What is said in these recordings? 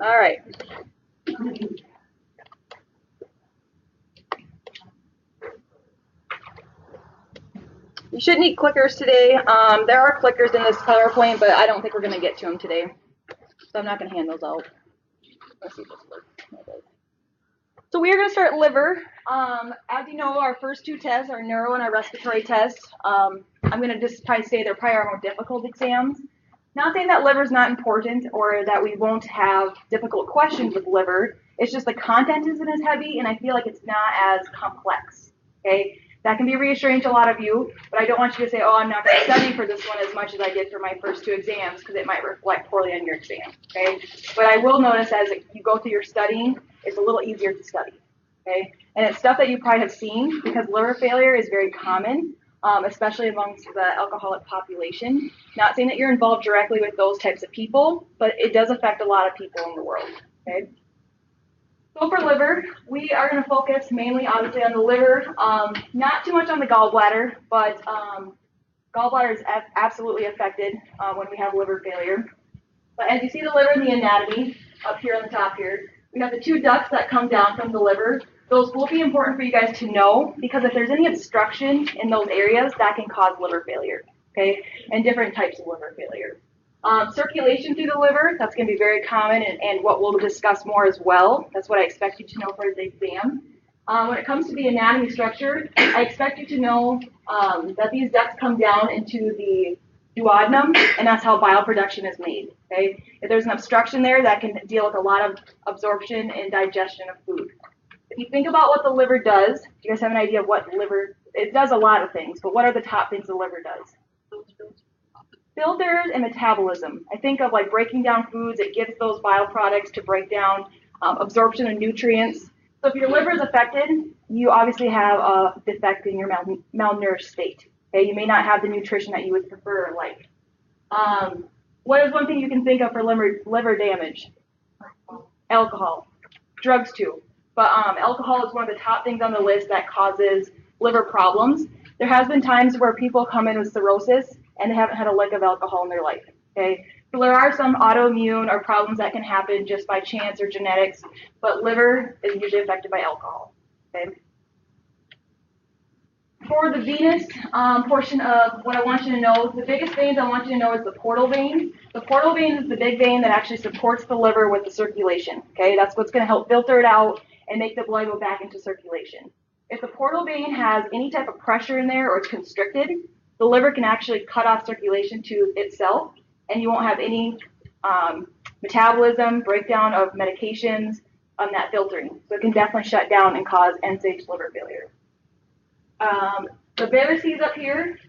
All right. You should need clickers today. There are clickers in this PowerPoint, but I don't think we're going to get to them today. So I'm not going to hand those out. Let's see if this works. So we are going to start liver. As you know, our first two tests are neuro and our respiratory tests. I'm going to just probably say they're probably our more difficult exams. Not saying that liver is not important or that we won't have difficult questions with liver. It's just the content isn't as heavy, and I feel like it's not as complex. Okay, that can be reassuring to a lot of you, but I don't want you to say, "Oh, I'm not going to study for this one as much as I did for my first two exams," because it might reflect poorly on your exam. Okay, but I will notice as you go through your studying, it's a little easier to study. Okay, and it's stuff that you probably have seen because liver failure is very common. Especially amongst the alcoholic population. Not saying that you're involved directly with those types of people, but it does affect a lot of people in the world. Okay. So for liver, we are going to focus mainly, obviously, on the liver. Not too much on the gallbladder, but gallbladder is absolutely affected when we have liver failure. But as you see the liver in the anatomy up here on the top here, we have the two ducts that come down from the liver. Those will be important for you guys to know because if there's any obstruction in those areas, that can cause liver failure, okay, and different types of liver failure. Circulation through the liver, that's going to be very common and what we'll discuss more as well. That's what I expect you to know for the exam. When it comes to the anatomy structure, I expect you to know that these ducts come down into the duodenum, and that's how bile production is made. Okay, if there's an obstruction there, that can deal with a lot of absorption and digestion of food. If you think about what the liver does, do you guys have an idea of what the liver? It does a lot of things, but what are the top things the liver does? Filters and metabolism. I think of like breaking down foods. It gives those bile products to break down absorption of nutrients. So if your liver is affected, you obviously have a defect in your malnourished state. Okay, you may not have the nutrition that you would prefer or like. What is one thing you can think of for liver damage? Alcohol. Drugs too. But alcohol is one of the top things on the list that causes liver problems. There has been times where people come in with cirrhosis and they haven't had a lick of alcohol in their life. Okay, so there are some autoimmune or problems that can happen just by chance or genetics, but liver is usually affected by alcohol. Okay. For the venous portion of what I want you to know, the biggest veins I want you to know is the portal vein. The portal vein is the big vein that actually supports the liver with the circulation. Okay, that's what's going to help filter it out and make the blood go back into circulation. If the portal vein has any type of pressure in there or it's constricted, the liver can actually cut off circulation to itself, and you won't have any metabolism, breakdown of medications on that filtering. So it can definitely shut down and cause end-stage liver failure. The varices up here,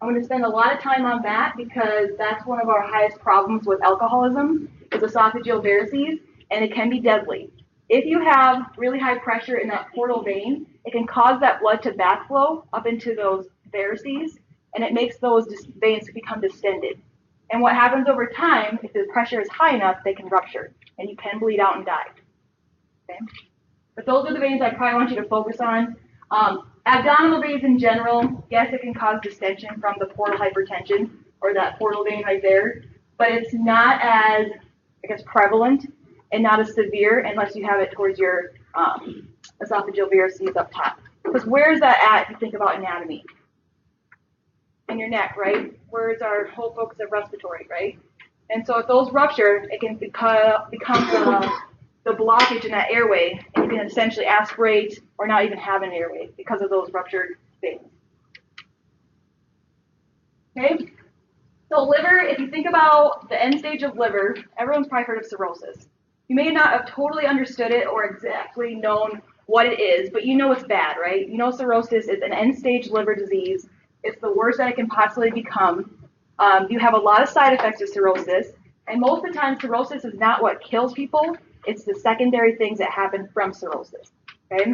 I'm going to spend a lot of time on that because that's one of our highest problems with alcoholism is esophageal varices, and it can be deadly. If you have really high pressure in that portal vein, it can cause that blood to backflow up into those varices, and it makes those veins become distended. And what happens over time, if the pressure is high enough, they can rupture, and you can bleed out and die. Okay? But those are the veins I probably want you to focus on. Abdominal veins in general, yes, it can cause distension from the portal hypertension or that portal vein right there, but it's not as, I guess, prevalent and not as severe unless you have it towards your esophageal varices up top. Because where is that at if you think about anatomy? In your neck, right? Where's our whole focus of respiratory, right? And so if those rupture, it can become the blockage in that airway, and you can essentially aspirate or not even have an airway because of those ruptured veins. Okay? So liver, if you think about the end stage of liver, everyone's probably heard of cirrhosis. You may not have totally understood it or exactly known what it is, but you know it's bad, right? You know cirrhosis is an end stage liver disease. It's the worst that it can possibly become. You have a lot of side effects of cirrhosis, and most of the time cirrhosis is not what kills people. It's the secondary things that happen from cirrhosis. Okay?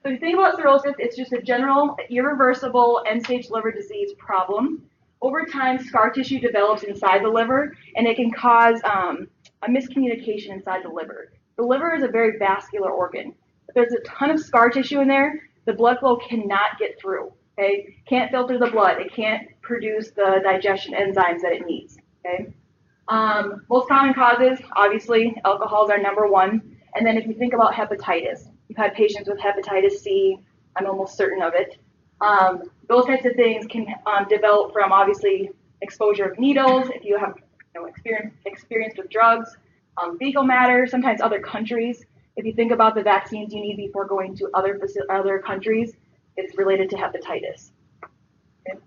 So if you think about cirrhosis, it's just a general, irreversible end-stage liver disease problem. Over time, scar tissue develops inside the liver, and it can cause a miscommunication inside the liver. The liver is a very vascular organ. If there's a ton of scar tissue in there, the blood flow cannot get through. Okay? Can't filter the blood. It can't produce the digestion enzymes that it needs. Okay? Most common causes, obviously, alcohol is our number one. And then if you think about hepatitis, you've had patients with hepatitis C, I'm almost certain of it. Those types of things can develop from, obviously, exposure of needles, if you have experience with drugs, fecal matter, sometimes other countries. If you think about the vaccines you need before going to other countries, it's related to hepatitis. Okay.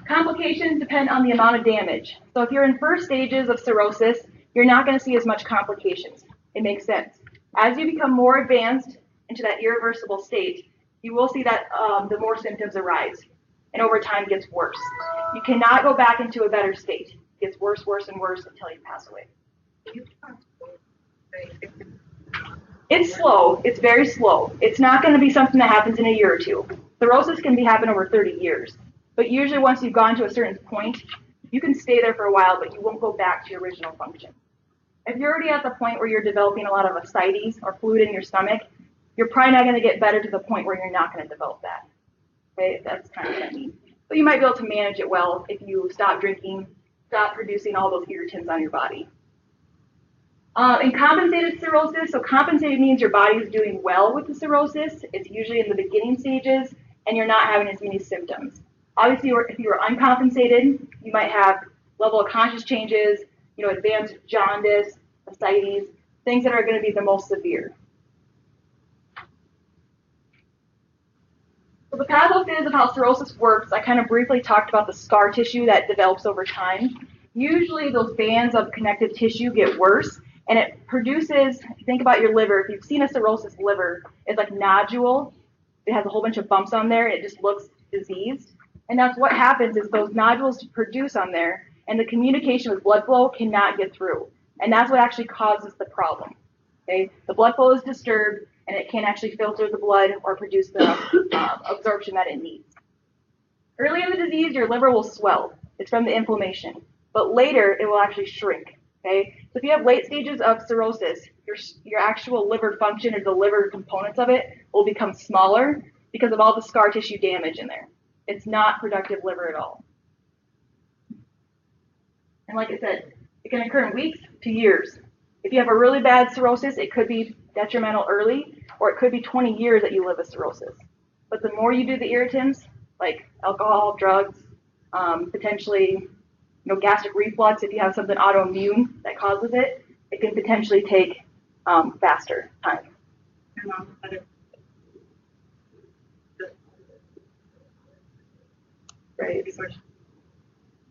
Complications depend on the amount of damage. So if you're in first stages of cirrhosis, you're not going to see as much complications. It makes sense. As you become more advanced into that irreversible state, you will see that the more symptoms arise, and over time gets worse. You cannot go back into a better state. It gets worse, worse, and worse until you pass away. It's slow. It's very slow. It's not going to be something that happens in a year or two. Cirrhosis can happen over 30 years. But usually once you've gone to a certain point, you can stay there for a while, but you won't go back to your original function. If you're already at the point where you're developing a lot of ascites or fluid in your stomach, you're probably not going to get better to the point where you're not going to develop that. Okay, that's kind of what I mean. But you might be able to manage it well if you stop drinking, stop producing all those irritants on your body. In compensated cirrhosis, so compensated means your body is doing well with the cirrhosis. It's usually in the beginning stages, and you're not having as many symptoms. Obviously, if you are uncompensated, you might have level of conscious changes, advanced jaundice, ascites, things that are going to be the most severe. So the pathophys of how cirrhosis works, I kind of briefly talked about the scar tissue that develops over time. Usually those bands of connective tissue get worse, and it produces, think about your liver. If you've seen a cirrhosis liver, it's like nodule. It has a whole bunch of bumps on there. It just looks diseased. And that's what happens is those nodules produce on there, and the communication with blood flow cannot get through. And that's what actually causes the problem. Okay? The blood flow is disturbed, and it can't actually filter the blood or produce the absorption that it needs. Early in the disease, your liver will swell. It's from the inflammation. But later, it will actually shrink. Okay? So if you have late stages of cirrhosis, your actual liver function or the liver components of it will become smaller because of all the scar tissue damage in there. It's not productive liver at all. And like I said, it can occur in weeks to years. If you have a really bad cirrhosis, it could be detrimental early, or it could be 20 years that you live with cirrhosis. But the more you do the irritants, like alcohol, drugs, potentially gastric reflux, if you have something autoimmune that causes it, it can potentially take faster time.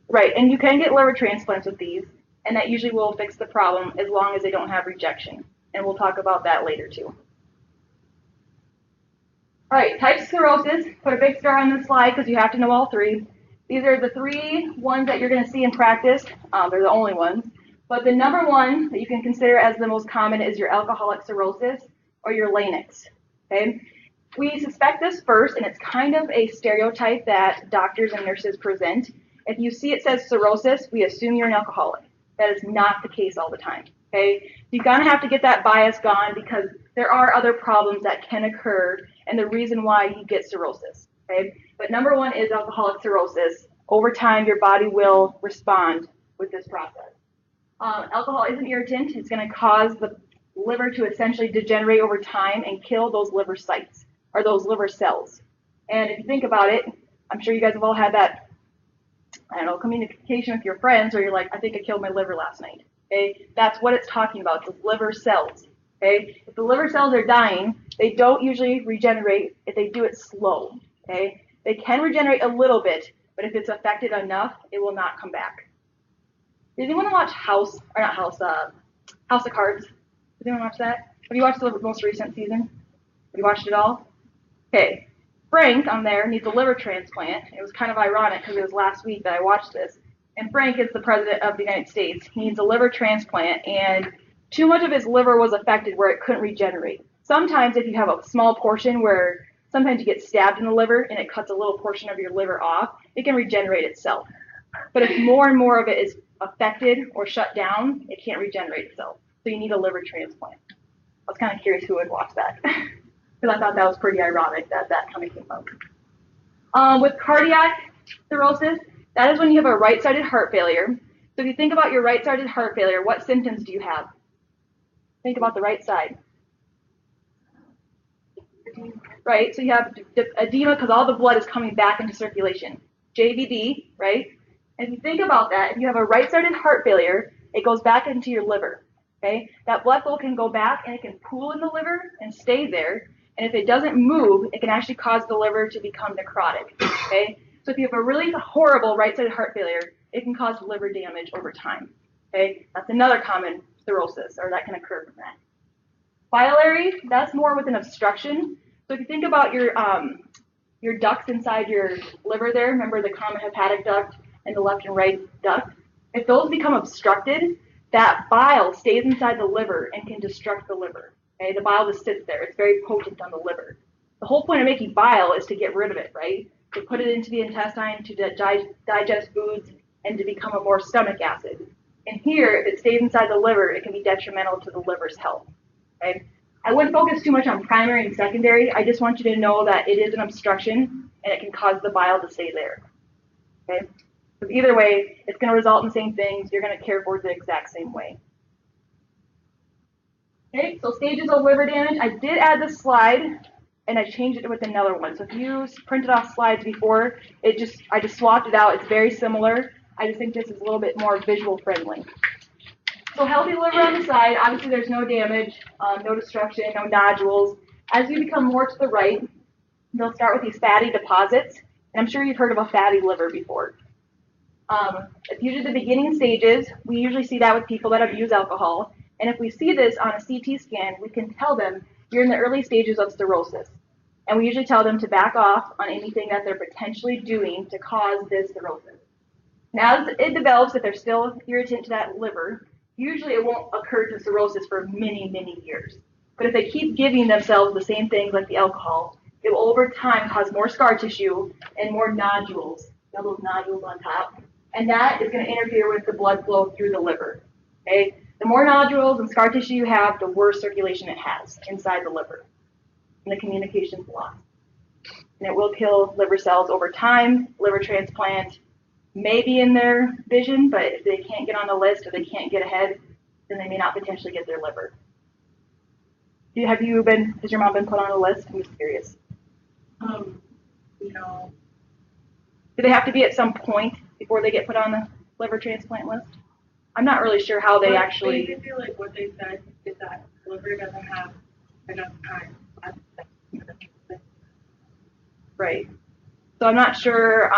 Right, and you can get liver transplants with these, and that usually will fix the problem as long as they don't have rejection. And we'll talk about that later too. All right, types of cirrhosis. Put a big star on this slide because you have to know all three. These are the three ones that you're going to see in practice. They're the only ones. But the number one that you can consider as the most common is your alcoholic cirrhosis or your Lennox. Okay? We suspect this first, and it's kind of a stereotype that doctors and nurses present. If you see it says cirrhosis, we assume you're an alcoholic. That is not the case all the time. Okay? You're going to have to get that bias gone because there are other problems that can occur and the reason why you get cirrhosis. Okay? But number one is alcoholic cirrhosis. Over time, your body will respond with this process. Alcohol is an irritant. It's going to cause the liver to essentially degenerate over time and kill those liver sites or those liver cells. And if you think about it, I'm sure you guys have all had that, communication with your friends where you're like, I think I killed my liver last night. Okay? That's what it's talking about, the liver cells. Okay? If the liver cells are dying, they don't usually regenerate if they do it slow. Okay? They can regenerate a little bit, but if it's affected enough, it will not come back. Does anyone watch House of Cards? Does anyone watch that? Have you watched the most recent season? Have you watched it all? Okay. Frank on there needs a liver transplant. It was kind of ironic because it was last week that I watched this. And Frank is the president of the United States. He needs a liver transplant, and too much of his liver was affected where it couldn't regenerate. Sometimes if you have a small portion where sometimes you get stabbed in the liver and it cuts a little portion of your liver off, it can regenerate itself. But if more and more of it is affected or shut down, it can't regenerate itself. So you need a liver transplant. I was kind of curious who would watch that because I thought that was pretty ironic that kind of came up. With cardiac cirrhosis, that is when you have a right-sided heart failure. So if you think about your right-sided heart failure, what symptoms do you have? Think about the right side. Right, so you have edema because all the blood is coming back into circulation. JVD, right? And if you think about that, if you have a right-sided heart failure, it goes back into your liver. Okay, that blood flow can go back and it can pool in the liver and stay there. And if it doesn't move, it can actually cause the liver to become necrotic. Okay, so if you have a really horrible right-sided heart failure, it can cause liver damage over time. Okay, that's another common cirrhosis, or that can occur from that. Biliary, that's more with an obstruction. So if you think about your ducts inside your liver there, remember the common hepatic duct and the left and right duct? If those become obstructed, that bile stays inside the liver and can destruct the liver. Okay, the bile just sits there. It's very potent on the liver. The whole point of making bile is to get rid of it, right? To put it into the intestine, to digest foods, and to become a more stomach acid. And here, if it stays inside the liver, it can be detrimental to the liver's health. Okay? I wouldn't focus too much on primary and secondary. I just want you to know that it is an obstruction and it can cause the bile to stay there. Okay? Because either way, it's going to result in the same things. You're going to care for it the exact same way. Okay, so stages of liver damage. I did add this slide and I changed it with another one. So if you printed off slides before, I just swapped it out. It's very similar. I just think this is a little bit more visual friendly. So healthy liver on the side, obviously there's no damage, no destruction, no nodules. As you become more to the right, they'll start with these fatty deposits. And I'm sure you've heard of a fatty liver before. It's usually the beginning stages. We usually see that with people that abuse alcohol. And if we see this on a CT scan, we can tell them you're in the early stages of cirrhosis. And we usually tell them to back off on anything that they're potentially doing to cause this cirrhosis. Now, as it develops, if they're still irritant to that liver, usually it won't occur to cirrhosis for many, many years. But if they keep giving themselves the same things like the alcohol, it will over time cause more scar tissue and more nodules, those nodules on top. And that is going to interfere with the blood flow through the liver. Okay? The more nodules and scar tissue you have, the worse circulation it has inside the liver. And the communication's lost. And it will kill liver cells over time. Liver transplant may be in their vision, but if they can't get on the list or they can't get ahead, then they may not potentially get their liver. Has your mom been put on a list? I'm just curious. No. Do they have to be at some point before they get put on the liver transplant list? I'm not really sure how they actually. Basically, like what they said is that the liver doesn't have enough time. Right. So I'm not sure.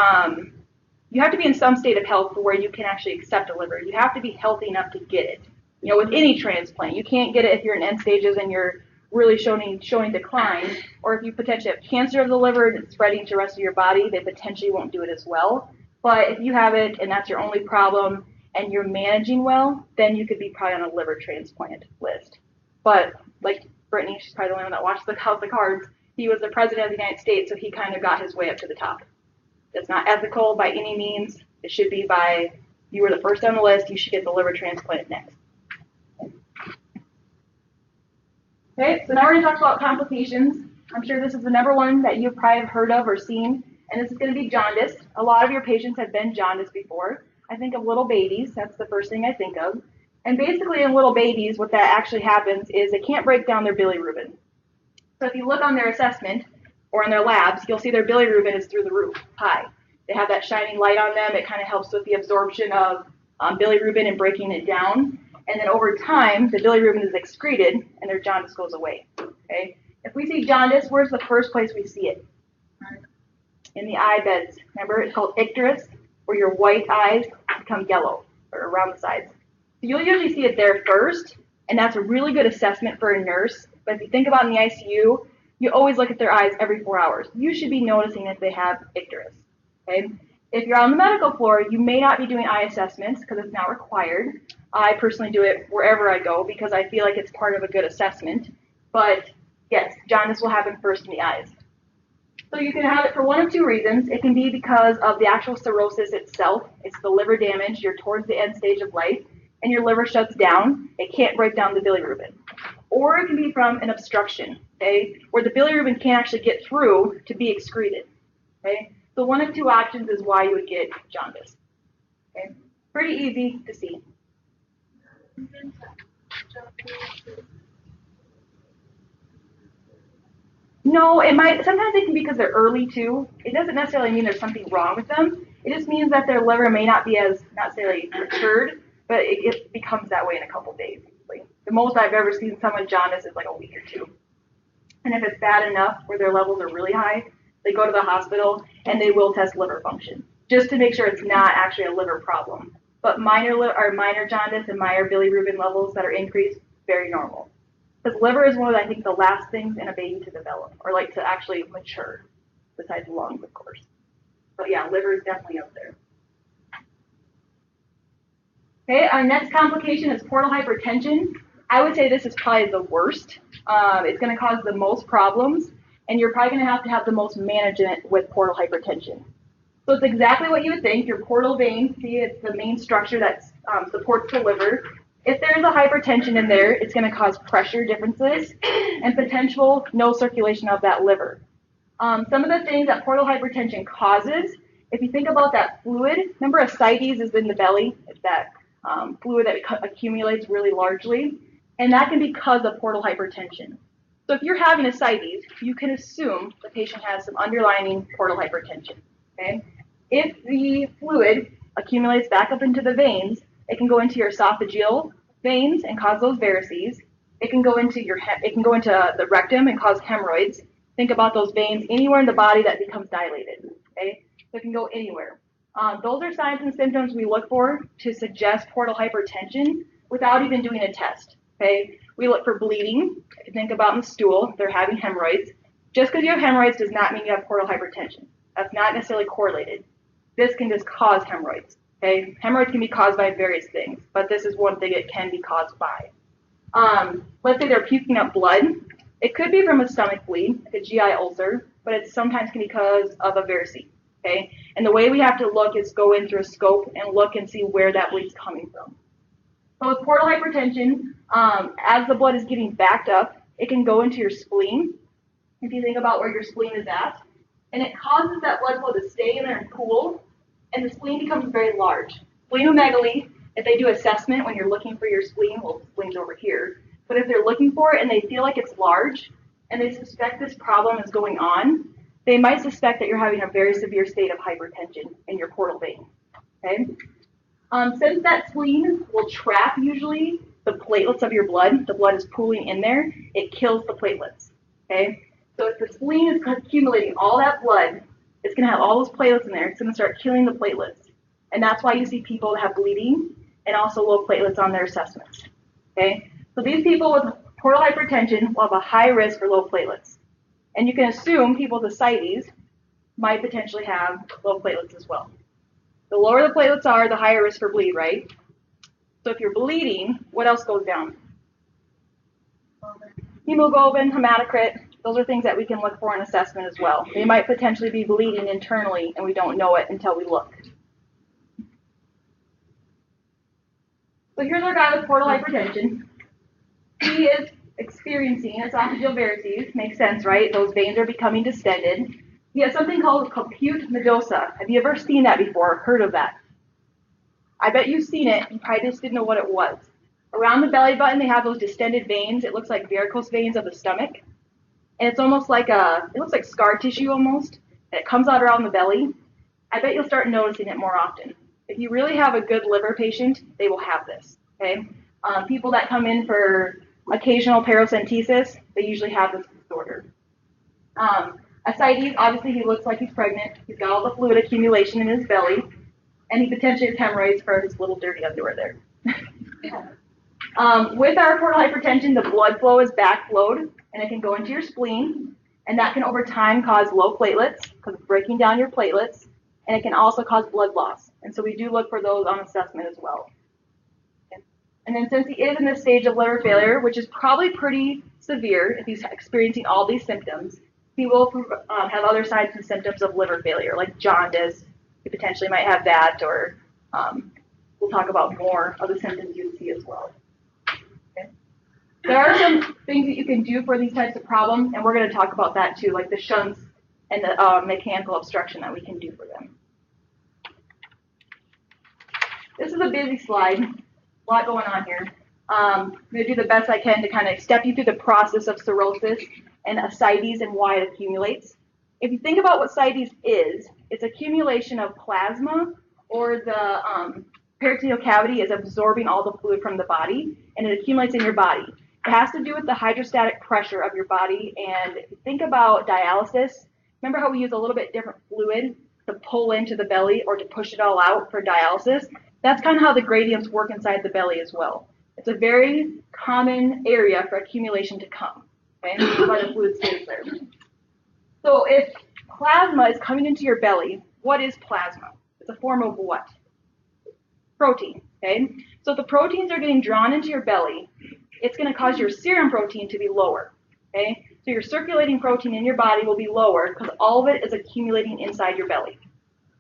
You have to be in some state of health where you can actually accept a liver. You have to be healthy enough to get it. You know, with any transplant, you can't get it if you're in end stages and you're really showing decline, or if you potentially have cancer of the liver and it's spreading to the rest of your body, they potentially won't do it as well. But if you have it and that's your only problem and you're managing well, then you could be probably on a liver transplant list. But like Brittany, she's probably the only one that watched the House of Cards. He was the president of the United States, so he kind of got his way up to the top. It's not ethical by any means. It should be by, you were the first on the list, you should get the liver transplant next. Okay, so now we're going to talk about complications. I'm sure this is the number one that you've probably heard of or seen, and this is going to be jaundice. A lot of your patients have been jaundiced before. I think of little babies. That's the first thing I think of. And basically in little babies, what that actually happens is they can't break down their bilirubin. So if you look on their assessment or in their labs, you'll see their bilirubin is through the roof, high. They have that shining light on them. It kind of helps with the absorption of bilirubin and breaking it down. And then over time, the bilirubin is excreted and their jaundice goes away. Okay? If we see jaundice, where's the first place we see it? In the eye beds. Remember, it's called icterus, where your white eyes become yellow or around the sides. So you'll usually see it there first, and that's a really good assessment for a nurse. But if you think about in the ICU, you always look at their eyes every 4 hours. You should be noticing if they have icterus. Okay? If you're on the medical floor, you may not be doing eye assessments because it's not required. I personally do it wherever I go because I feel like it's part of a good assessment. But yes, jaundice will happen first in the eyes. So you can have it for one of two reasons. It can be because of the actual cirrhosis itself. It's the liver damage. You're towards the end stage of life, and your liver shuts down. It can't break down the bilirubin. Or it can be from an obstruction, okay, where the bilirubin can't actually get through to be excreted. Okay? So one of two options is why you would get jaundice. Okay? Pretty easy to see. No, it might, sometimes it can be because they're early too. It doesn't necessarily mean there's something wrong with them. It just means that their liver may not be as, not necessarily matured, but it becomes that way in a couple days. Usually. The most I've ever seen someone jaundice is like a week or two. And if it's bad enough where their levels are really high, they go to the hospital and they will test liver function just to make sure it's not actually a liver problem. But minor jaundice and minor bilirubin levels that are increased, very normal. Because liver is one of, I think, the last things in a baby to develop, or like to actually mature, besides lungs, of course. But yeah, liver is definitely up there. Okay, our next complication is portal hypertension. I would say this is probably the worst. It's going to cause the most problems, and you're probably going to have the most management with portal hypertension. So it's exactly what you would think. Your portal vein, see, it's the main structure that supports the liver. If there's a hypertension in there, it's going to cause pressure differences and potential no circulation of that liver. Some of the things that portal hypertension causes, if you think about that fluid, remember ascites is in the belly. It's that fluid that accumulates really largely, and that can be because of portal hypertension. So if you're having ascites, you can assume the patient has some underlying portal hypertension. Okay? If the fluid accumulates back up into the veins, it can go into your esophageal veins and cause those varices. It can go into the rectum and cause hemorrhoids. Think about those veins anywhere in the body that becomes dilated. Okay, so it can go anywhere. Those are signs and symptoms we look for to suggest portal hypertension without even doing a test. Okay, we look for bleeding. If you think about in the stool, they're having hemorrhoids. Just because you have hemorrhoids does not mean you have portal hypertension. That's not necessarily correlated. This can just cause hemorrhoids. Okay, hemorrhoids can be caused by various things, but this is one thing it can be caused by. Let's say they're puking up blood. It could be from a stomach bleed, like a GI ulcer, but it sometimes can be because of a varice. Okay, and the way we have to look is go in through a scope and look and see where that bleed's coming from. So with portal hypertension, as the blood is getting backed up, it can go into your spleen. If you think about where your spleen is at, and it causes that blood flow to stay in there and pool, and the spleen becomes very large. Splenomegaly, if they do assessment when you're looking for your spleen, well, the spleen's over here, but if they're looking for it and they feel like it's large, and they suspect this problem is going on, they might suspect that you're having a very severe state of hypertension in your portal vein. Okay? Since that spleen will trap usually the platelets of your blood, the blood is pooling in there, it kills the platelets. Okay? So if the spleen is accumulating all that blood, it's going to have all those platelets in there. It's going to start killing the platelets. And that's why you see people that have bleeding and also low platelets on their assessments. Okay? So these people with portal hypertension will have a high risk for low platelets. And you can assume people with ascites might potentially have low platelets as well. The lower the platelets are, the higher risk for bleed, right? So if you're bleeding, what else goes down? Hemoglobin, hematocrit, those are things that we can look for in assessment as well. They might potentially be bleeding internally, and we don't know it until we look. So here's our guy with portal hypertension. He is experiencing esophageal varices. Makes sense, right? Those veins are becoming distended. He has something called caput nodosa. Have you ever seen that before, heard of that? I bet you've seen it. You probably just didn't know what it was. Around the belly button, they have those distended veins. It looks like varicose veins of the stomach. And it's almost like it looks like scar tissue almost. And it comes out around the belly. I bet you'll start noticing it more often. If you really have a good liver patient, they will have this, okay? People that come in for occasional paracentesis, they usually have this disorder. Ascites, obviously he looks like he's pregnant. He's got all the fluid accumulation in his belly, and he potentially has hemorrhoids for his little dirty underwear there. With our portal hypertension, the blood flow is backflowed, and it can go into your spleen, and that can over time cause low platelets because it's breaking down your platelets, and it can also cause blood loss. And so we do look for those on assessment as well. Okay. And then since he is in this stage of liver failure, which is probably pretty severe if he's experiencing all these symptoms, he will have other signs and symptoms of liver failure, like jaundice. He potentially might have that, or we'll talk about more of the symptoms you see as well. Okay. There are some things that you can do for these types of problems, and we're going to talk about that too, like the shunts and the mechanical obstruction that we can do for them. This is a busy slide, a lot going on here. I'm going to do the best I can to kind of step you through the process of cirrhosis and ascites and why it accumulates. If you think about what ascites is, it's accumulation of plasma, or the peritoneal cavity is absorbing all the fluid from the body, and it accumulates in your body. It has to do with the hydrostatic pressure of your body, and if you think about dialysis, remember how we use a little bit different fluid to pull into the belly or to push it all out for dialysis? That's kind of how the gradients work inside the belly as well. It's a very common area for accumulation to come, okay? That's why the fluid stays there. So if plasma is coming into your belly, what is plasma? It's a form of what? Protein, okay? So if the proteins are getting drawn into your belly, it's going to cause your serum protein to be lower, okay? So your circulating protein in your body will be lower because all of it is accumulating inside your belly,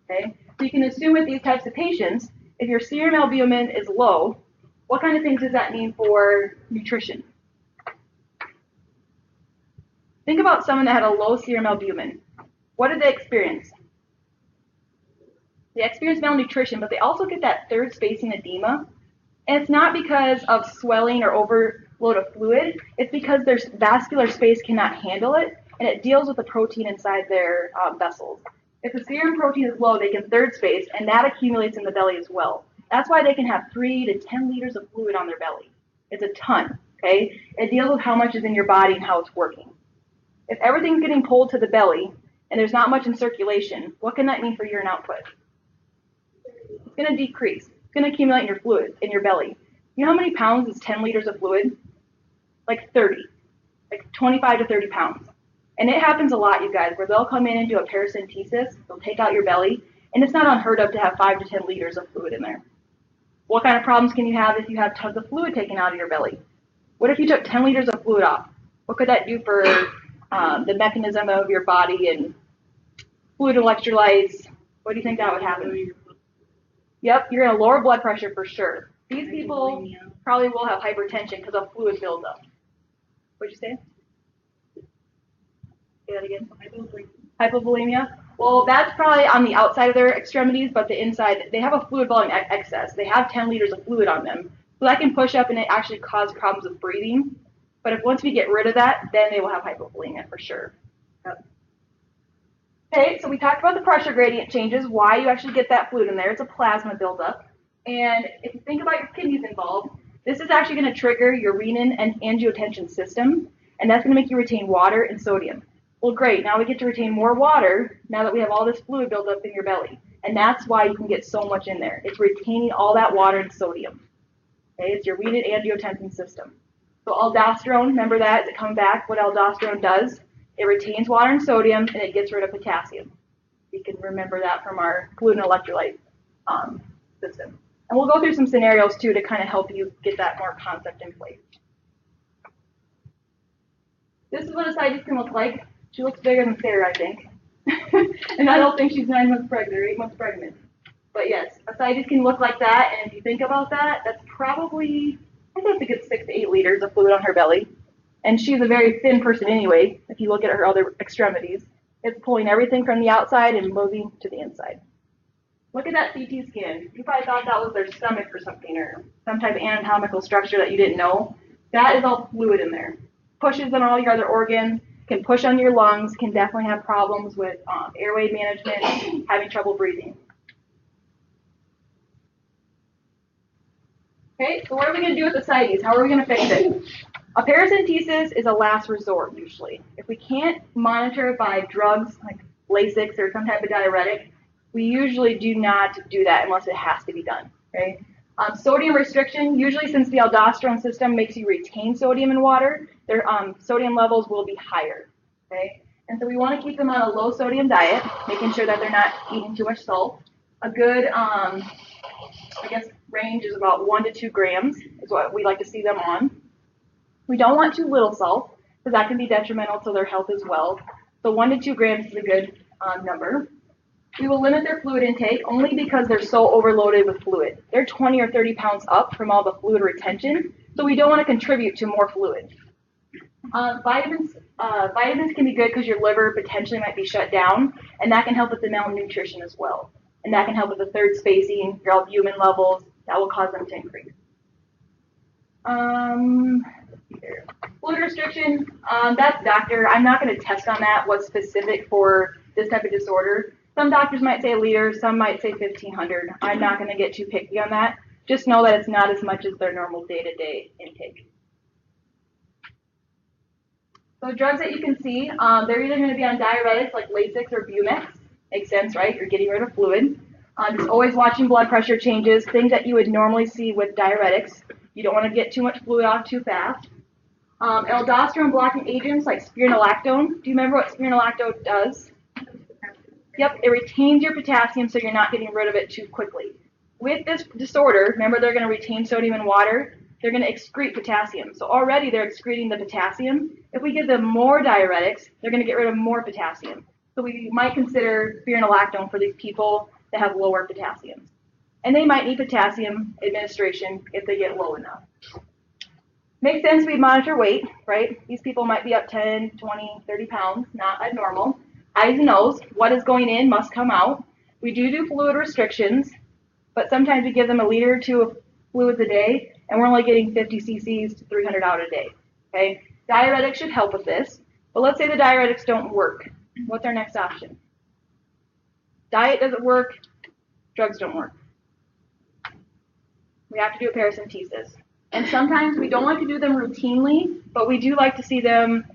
okay? So you can assume with these types of patients, if your serum albumin is low, what kind of things does that mean for nutrition? Think about someone that had a low serum albumin. What did they experience? They experience malnutrition, but they also get that third spacing edema. And it's not because of swelling or overload of fluid. It's because their vascular space cannot handle it, and it deals with the protein inside their vessels. If the serum protein is low, they can third space, and that accumulates in the belly as well. That's why they can have 3 to 10 liters of fluid on their belly. It's a ton, okay? It deals with how much is in your body and how it's working. If everything's getting pulled to the belly and there's not much in circulation, what can that mean for urine output? It's going to decrease. It's going to accumulate in your fluid, in your belly. You know how many pounds is 10 liters of fluid? Like 30, like 25 to 30 pounds. And it happens a lot, you guys, where they'll come in and do a paracentesis, they'll take out your belly, and it's not unheard of to have 5 to 10 liters of fluid in there. What kind of problems can you have if you have tons of fluid taken out of your belly? What if you took 10 liters of fluid off? What could that do for the mechanism of your body and fluid electrolytes? What do you think that would happen? Yep, you're going to lower blood pressure for sure. These people probably will have hypertension because of fluid buildup. What'd you say? Say that again. Hypovolemia. Well, that's probably on the outside of their extremities, but the inside, they have a fluid volume excess. They have 10 liters of fluid on them. So that can push up and it actually cause problems with breathing. But if once we get rid of that, then they will have hypovolemia for sure. Yep. Okay, so we talked about the pressure gradient changes, why you actually get that fluid in there. It's a plasma buildup. And if you think about your kidneys involved, this is actually going to trigger your renin and angiotensin system, and that's going to make you retain water and sodium. Well, great. Now we get to retain more water now that we have all this fluid buildup in your belly. And that's why you can get so much in there. It's retaining all that water and sodium. Okay, it's your renin angiotensin system. So aldosterone, remember that? Is it coming back? What aldosterone does? It retains water and sodium, and it gets rid of potassium. You can remember that from our fluid and electrolyte system. And we'll go through some scenarios, too, to kind of help you get that more concept in place. This is what ascites can look like. She looks bigger than Sarah, I think. And I don't think she's 9 months pregnant or 8 months pregnant. But yes, ascites can look like that. And if you think about that, that's probably, I think, a good 6 to 8 liters of fluid on her belly. And she's a very thin person anyway, if you look at her other extremities. It's pulling everything from the outside and moving to the inside. Look at that CT scan. You probably thought that was their stomach or something, or some type of anatomical structure that you didn't know. That is all fluid in there. Pushes on all your other organs, can push on your lungs, can definitely have problems with airway management, having trouble breathing. Okay, so what are we going to do with ascites? How are we going to fix it? A paracentesis is a last resort, usually. If we can't monitor it by drugs like Lasix or some type of diuretic, we usually do not do that unless it has to be done. Okay? Sodium restriction, usually since the aldosterone system makes you retain sodium in water, their sodium levels will be higher. Okay? And so we want to keep them on a low sodium diet, making sure that they're not eating too much salt. A good, I guess, range is about 1 to 2 grams is what we like to see them on. We don't want too little salt because that can be detrimental to their health as well. So 1 to 2 grams is a good number. We will limit their fluid intake only because they're so overloaded with fluid. They're 20 or 30 pounds up from all the fluid retention, so we don't want to contribute to more fluid. Vitamins can be good because your liver potentially might be shut down, and that can help with the malnutrition as well. and that can help with the third spacing, your albumin levels. That will cause them to increase. Fluid restriction, that's doctor. I'm not going to test on that, what's specific for this type of disorder. Some doctors might say a liter, some might say 1,500. I'm not going to get too picky on that. Just know that it's not as much as their normal day-to-day intake. So drugs that you can see, they're either going to be on diuretics like Lasix or Bumex. Makes sense, right? You're getting rid of fluid. Just always watching blood pressure changes, things that you would normally see with diuretics. You don't want to get too much fluid off too fast. Aldosterone blocking agents like spironolactone. Do you remember what spironolactone does? Yep, it retains your potassium so you're not getting rid of it too quickly. With this disorder, remember they're going to retain sodium in water. They're going to excrete potassium. So already they're excreting the potassium. If we give them more diuretics, they're going to get rid of more potassium. So we might consider spironolactone for these people that have lower potassium. And they might need potassium administration if they get low enough. Makes sense we monitor weight, right? These people might be up 10, 20, 30 pounds, not abnormal. Eyes and nose, what is going in must come out. We do fluid restrictions, but sometimes we give them a liter or two of fluids a day, and we're only getting 50 cc's to 300 out a day, okay? Diuretics should help with this, but let's say the diuretics don't work. What's our next option? Diet doesn't work, drugs don't work. We have to do a paracentesis. And sometimes we don't like to do them routinely, but we do like to see them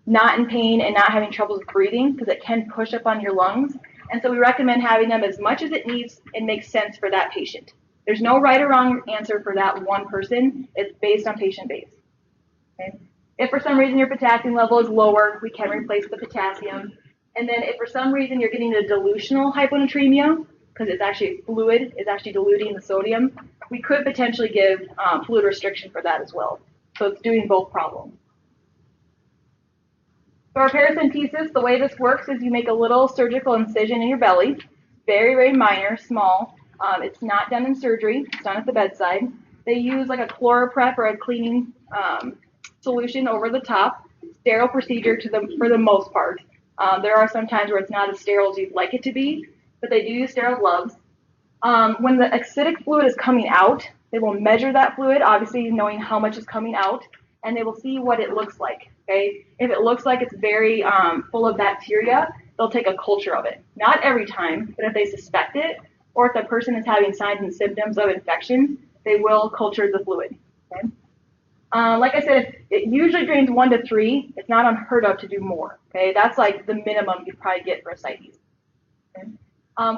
not in pain and not having trouble with breathing because it can push up on your lungs. And so we recommend having them as much as it needs and makes sense for that patient. There's no right or wrong answer for that one person. It's based on patient base. Okay? If for some reason your potassium level is lower, we can replace the potassium. And then if for some reason you're getting a dilutional hyponatremia, because it's actually fluid, it's actually diluting the sodium, we could potentially give fluid restriction for that as well. So it's doing both problems. For our paracentesis, the way this works is you make a little surgical incision in your belly, very, very minor, small. It's not done in surgery, it's done at the bedside. They use like a ChloraPrep or a cleaning solution over the top, sterile procedure for the most part. There are some times where it's not as sterile as you'd like it to be, but they do use sterile gloves. When the acidic fluid is coming out, they will measure that fluid, obviously knowing how much is coming out, and they will see what it looks like. Okay? If it looks like it's very full of bacteria, they'll take a culture of it. Not every time, but if they suspect it, or if the person is having signs and symptoms of infection, they will culture the fluid. Okay? Like I said, it usually drains 1 to 3. It's not unheard of to do more. Okay? That's like the minimum you'd probably get for ascites. Okay?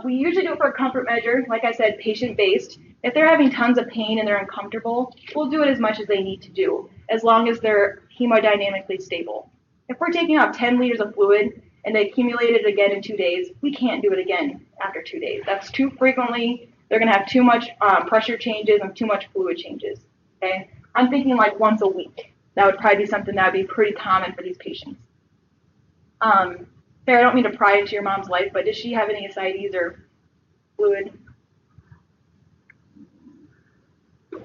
We usually do it for a comfort measure, like I said, patient-based. If they're having tons of pain and they're uncomfortable, we'll do it as much as they need to do, as long as they're hemodynamically stable. If we're taking off 10 liters of fluid and they accumulate it again in 2 days, we can't do it again after 2 days. That's too frequently. They're going to have too much pressure changes and too much fluid changes. Okay? I'm thinking like once a week. That would probably be something that would be pretty common for these patients. Sarah, I don't mean to pry into your mom's life, but does she have any ascites or fluid?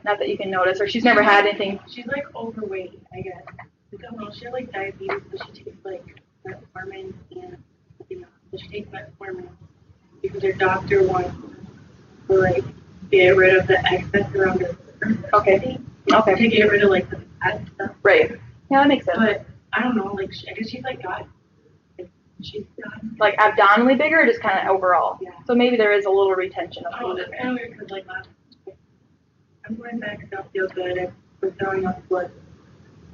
Not that you can notice, or she's never had anything. She's like overweight, I guess. I don't know. She had like diabetes, so she takes like metformin and something else. So she takes metformin because her doctor wants to like get rid of the excess around her liver. Okay. Okay. To get rid of like the fat stuff. Right. Yeah, that makes sense. But I don't know. Like I guess she's like got. She's got. Like abdominally bigger, or just kind of overall. Yeah. So maybe there is a little retention of Oh, fluid. that's kind of weird because like last. I'm going back. I don't feel good. I'm throwing up blood.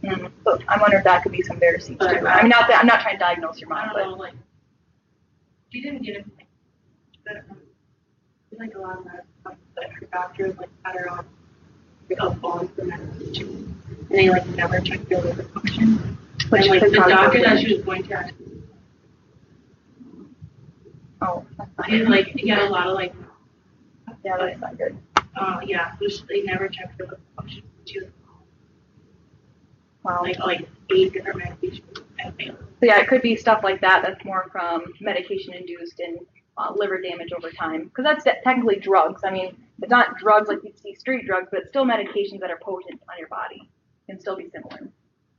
So I wonder if that could be some varices too. I mean, not that I'm not trying to diagnose your mom, I but don't know, like she didn't get anything. She's like a lot of that, but her doctors like had her on like a bond for medication, and they like never checked her liver function. Which And like could the cause doctor something. that she was going to actually, oh, that's not she good. like get a lot of like Yeah, that's not good. yeah, so they never checked her liver function. She was Wow. like 8 different medications and failed. So yeah, it could be stuff like that. That's more from medication-induced and liver damage over time, because that's technically drugs. I mean, it's not drugs like you see street drugs, but it's still medications that are potent on your body. Can still be similar.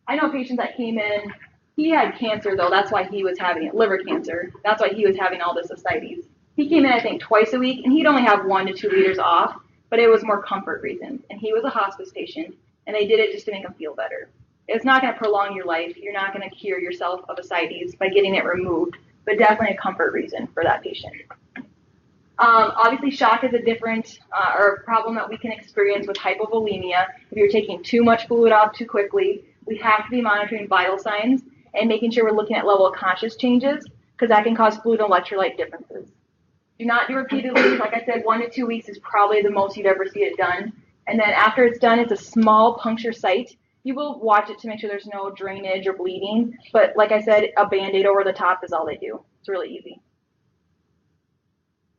I know patients that came in. He had cancer though. That's why he was having it. Liver cancer. That's why he was having all this ascites. He came in, I think, twice a week, and he'd only have 1 to 2 liters off, but it was more comfort reasons. And he was a hospice patient, and they did it just to make him feel better. It's not going to prolong your life. You're not going to cure yourself of ascites by getting it removed, but definitely a comfort reason for that patient. Obviously, shock is a different or a problem that we can experience with hypovolemia. If you're taking too much fluid off too quickly, we have to be monitoring vital signs and making sure we're looking at level of conscious changes, because that can cause fluid and electrolyte differences. Do not do repeatedly. Like I said, 1 to 2 weeks is probably the most you'd ever see it done. And then after it's done, it's a small puncture site. You will watch it to make sure there's no drainage or bleeding. But like I said, a Band-Aid over the top is all they do. It's really easy.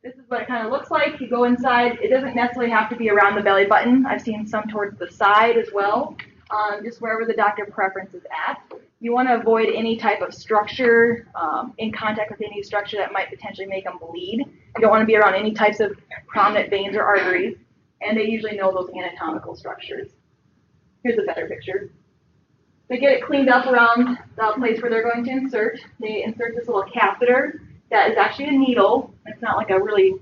This is what it kind of looks like. You go inside. It doesn't necessarily have to be around the belly button. I've seen some towards the side as well, just wherever the doctor preference is at. You want to avoid any type of structure, in contact with any structure that might potentially make them bleed. You don't want to be around any types of prominent veins or arteries, and they usually know those anatomical structures. Here's a better picture. They get it cleaned up around the place where they're going to insert. They insert this little catheter that is actually a needle. It's not like a really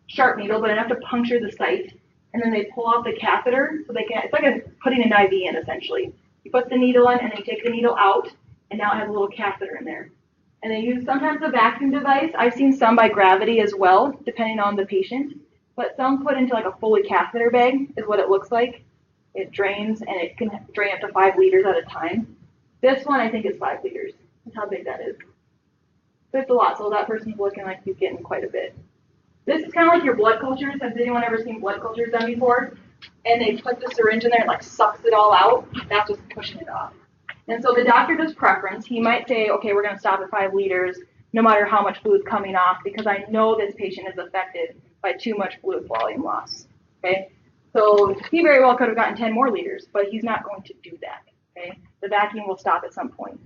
sharp needle, but enough to puncture the site. And then they pull out the catheter, so they can. It's like putting an IV in, essentially. You put the needle in, and they take the needle out, and now it has a little catheter in there. And they use sometimes a vacuum device. I've seen some by gravity as well, depending on the patient. But some put into like a fully catheter bag is what it looks like. It drains, and it can drain up to 5 liters at a time. This one, I think, is 5 liters. That's how big that is. So it's a lot, so that person's looking like he's getting quite a bit. This is kind of like your blood cultures. Has anyone ever seen blood cultures done before? And they put the syringe in there and like sucks it all out. That's just pushing it off. And so the doctor does preference. He might say, okay, we're going to stop at 5 liters no matter how much fluid is coming off, because I know this patient is affected by too much fluid volume loss. Okay? So he very well could have gotten 10 more liters, but he's not going to do that. Okay? The vacuum will stop at some point.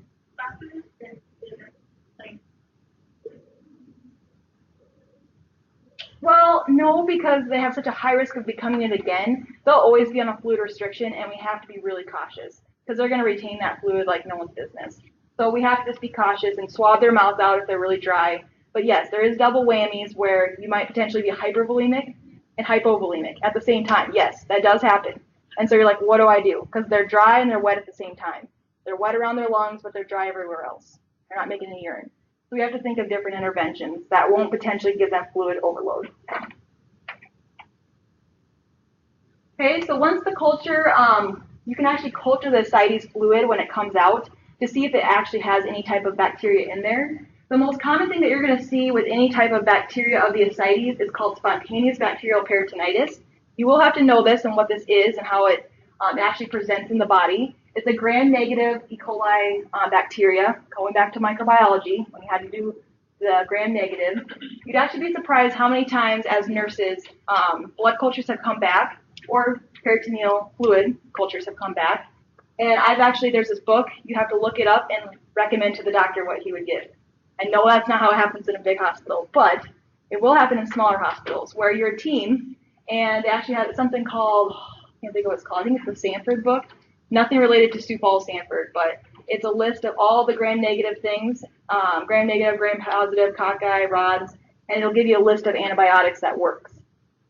Well, no, because they have such a high risk of becoming it again. They'll always be on a fluid restriction, and we have to be really cautious because they're going to retain that fluid like no one's business. So we have to just be cautious and swab their mouths out if they're really dry. But yes, there is double whammies where you might potentially be hypervolemic and hypovolemic at the same time. Yes, that does happen. And so you're like, what do I do? Because they're dry and they're wet at the same time. They're wet around their lungs, but they're dry everywhere else. They're not making any urine. So we have to think of different interventions that won't potentially give them fluid overload. Okay, so once the culture, you can actually culture the ascites fluid when it comes out to see if it actually has any type of bacteria in there. The most common thing that you're going to see with any type of bacteria of the ascites is called spontaneous bacterial peritonitis. You will have to know this and what this is and how it actually presents in the body. It's a gram-negative E. coli bacteria, going back to microbiology, when you had to do the gram-negative. You'd actually be surprised how many times as nurses blood cultures have come back or peritoneal fluid cultures have come back. And there's this book, you have to look it up and recommend to the doctor what he would give. I know that's not how it happens in a big hospital, but it will happen in smaller hospitals where you're a team and they actually have something called, I can't think of what it's called, I think it's the Sanford book. Nothing related to Sioux Falls, Sanford, but it's a list of all the gram-negative things, gram-negative, gram-positive, cockeye, rods, and it'll give you a list of antibiotics that works.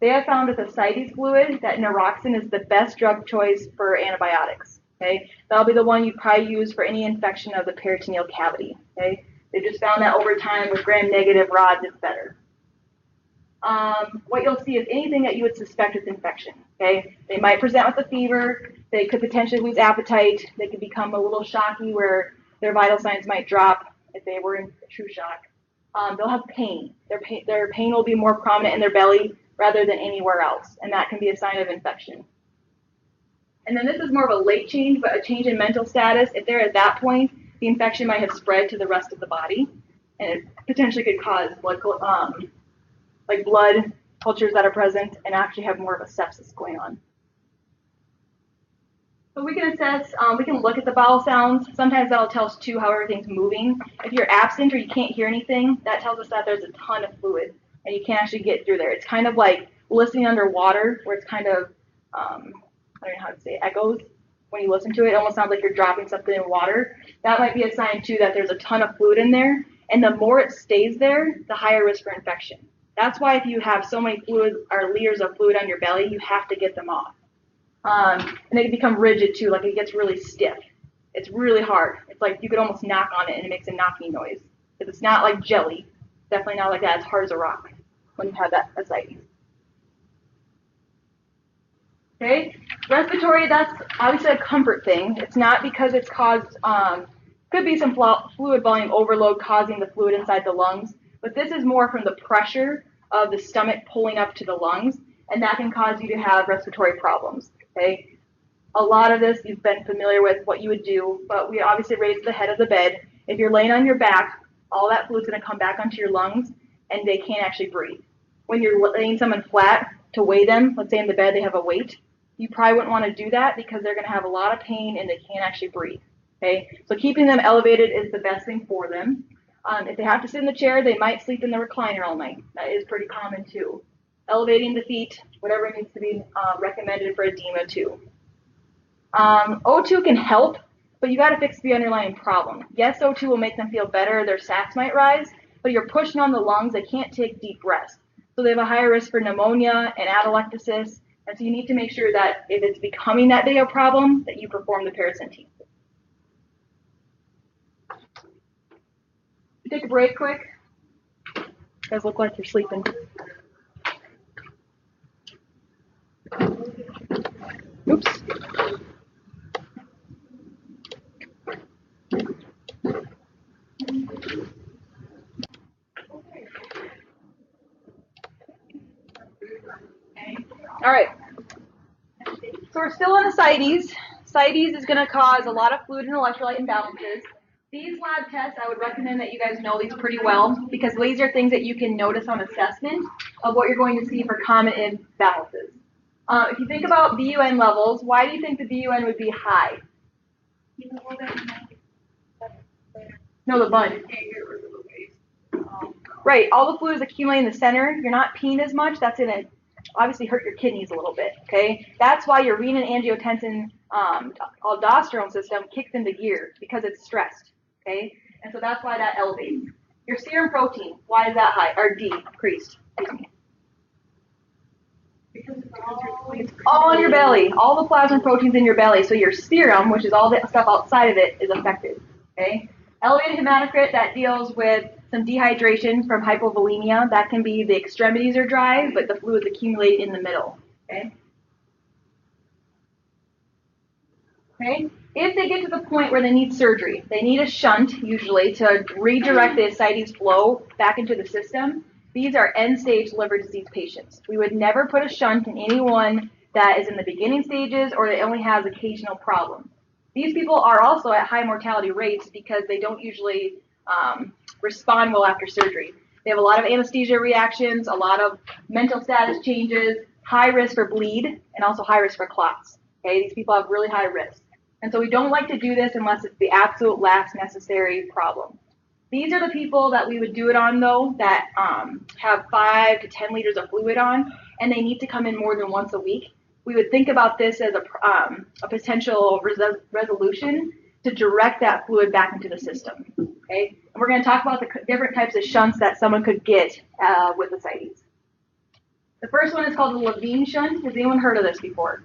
They have found with the ascites fluid that naroxen is the best drug choice for antibiotics. Okay, that'll be the one you probably use for any infection of the peritoneal cavity. Okay, they just found that over time with gram-negative rods, it's better. What you'll see is anything that you would suspect is infection. Okay, they might present with a fever. They could potentially lose appetite. They could become a little shocky where their vital signs might drop if they were in true shock. They'll have pain. Their pain will be more prominent in their belly rather than anywhere else, and that can be a sign of infection. And then this is more of a late change, but a change in mental status. If they're at that point, the infection might have spread to the rest of the body, and it potentially could cause blood cultures that are present and actually have more of a sepsis going on. So we can assess, we can look at the bowel sounds. Sometimes that'll tell us too how everything's moving. If you're absent or you can't hear anything, that tells us that there's a ton of fluid and you can't actually get through there. It's kind of like listening underwater where it's kind of, I don't know how to say it, echoes. When you listen to it, it almost sounds like you're dropping something in water. That might be a sign too that there's a ton of fluid in there. And the more it stays there, the higher risk for infection. That's why if you have so many fluids or liters of fluid on your belly, you have to get them off. And they can become rigid too, like it gets really stiff. It's really hard. It's like you could almost knock on it and it makes a knocking noise. If it's not like jelly, definitely not like that. It's hard as a rock when you have that ascites. Okay, respiratory, that's obviously a comfort thing. It's not because it's caused, could be some fluid volume overload causing the fluid inside the lungs, but this is more from the pressure of the stomach pulling up to the lungs, and that can cause you to have respiratory problems, okay? A lot of this you've been familiar with what you would do, but we obviously raise the head of the bed. If you're laying on your back, all that fluid's going to come back onto your lungs, and they can't actually breathe. When you're laying someone flat to weigh them, let's say in the bed they have a weight, you probably wouldn't want to do that because they're going to have a lot of pain and they can't actually breathe. Okay, so keeping them elevated is the best thing for them. If they have to sit in the chair, they might sleep in the recliner all night. That is pretty common too. Elevating the feet, whatever needs to be recommended for edema too. O2 can help, but you got to fix the underlying problem. Yes, O2 will make them feel better. Their sats might rise, but you're pushing on the lungs. They can't take deep breaths. So they have a higher risk for pneumonia and atelectasis. And so you need to make sure that if it's becoming that big a problem, that you perform the paracentesis. Take a break quick. You guys look like you're sleeping. Oops. All right. So we're still on ascites. Ascites is going to cause a lot of fluid and electrolyte imbalances. These lab tests, I would recommend that you guys know these pretty well because these are things that you can notice on assessment of what you're going to see for common imbalances. If you think about BUN levels, why do you think the BUN would be high? No, the bun. Right, all the fluid is accumulating in the center. You're not peeing as much. That's going to obviously hurt your kidneys a little bit, okay? That's why your renin-angiotensin aldosterone system kicks into gear because it's stressed, okay? And so that's why that elevates. Your serum protein, why is that high, or decreased? Excuse me. Because it's all in your belly, all the plasma proteins in your belly. So your serum, which is all the stuff outside of it, is affected, okay? Elevated hematocrit, that deals with some dehydration from hypovolemia. That can be the extremities are dry, but the fluids accumulate in the middle. Okay? Okay? If they get to the point where they need surgery, they need a shunt usually to redirect the ascites flow back into the system. These are end-stage liver disease patients. We would never put a shunt in anyone that is in the beginning stages or that only has occasional problems. These people are also at high mortality rates because they don't usually respond well after surgery. They have a lot of anesthesia reactions, a lot of mental status changes, high risk for bleed, and also high risk for clots. Okay, these people have really high risk. And so we don't like to do this unless it's the absolute last necessary problem. These are the people that we would do it on, though, that have 5 to 10 liters of fluid on, and they need to come in more than once a week. We would think about this as a potential resolution to direct that fluid back into the system. Okay, and we're going to talk about the different types of shunts that someone could get with ascites. The first one is called the Levine shunt. Has anyone heard of this before?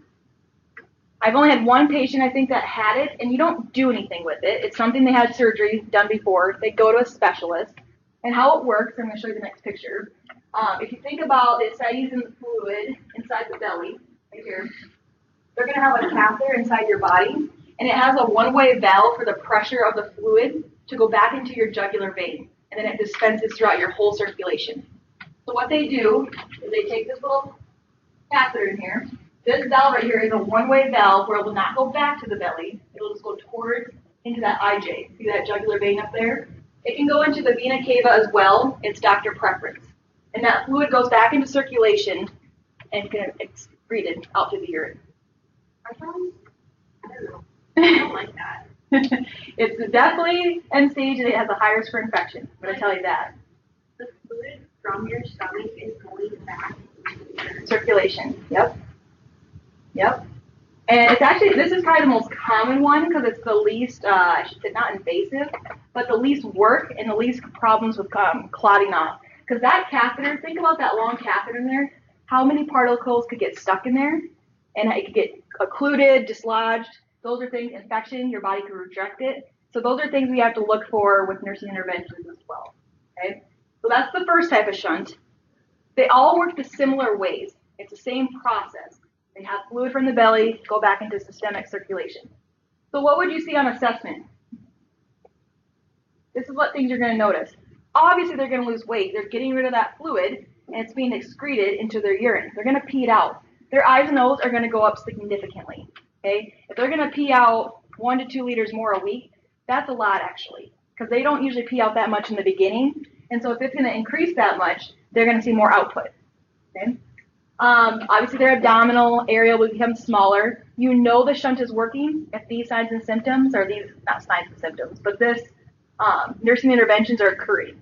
I've only had one patient, I think, that had it, and you don't do anything with it. It's something they had surgery done before. They go to a specialist. And how it works, I'm going to show you the next picture. If you think about the ascites and the fluid inside the belly, right here, they're going to have a catheter inside your body, and it has a one-way valve for the pressure of the fluid to go back into your jugular vein, and then it dispenses throughout your whole circulation. So what they do is they take this little catheter in here. This valve right here is a one-way valve where it will not go back to the belly. It'll just go towards into that IJ. See that jugular vein up there? It can go into the vena cava as well. It's doctor preference. And that fluid goes back into circulation and can excreted out to the urine. I don't know. I don't like that. It's definitely end stage and it has a high risk for infection. I'm going to tell you that. The fluid from your stomach is going back. Circulation. Yep. Yep. And it's actually, this is probably the most common one because it's the least, I should say not invasive, but the least work and the least problems with clotting off. Because that catheter, think about that long catheter in there, how many particles could get stuck in there, and it could get occluded, dislodged. Those are things, infection, your body could reject it. So those are things we have to look for with nursing interventions as well. Okay, so that's the first type of shunt. They all work the similar ways. It's the same process. They have fluid from the belly, go back into systemic circulation. So what would you see on assessment? This is what things you're going to notice. Obviously, they're going to lose weight. They're getting rid of that fluid, and it's being excreted into their urine. They're going to pee it out. Their eyes and nose are going to go up significantly. Okay, if they're going to pee out 1 to 2 liters more a week, that's a lot actually, because they don't usually pee out that much in the beginning. And so if it's going to increase that much, they're going to see more output. Okay. Obviously, their abdominal area will become smaller. You know the shunt is working if these signs and symptoms, or these, not signs and symptoms, but this nursing interventions are occurring.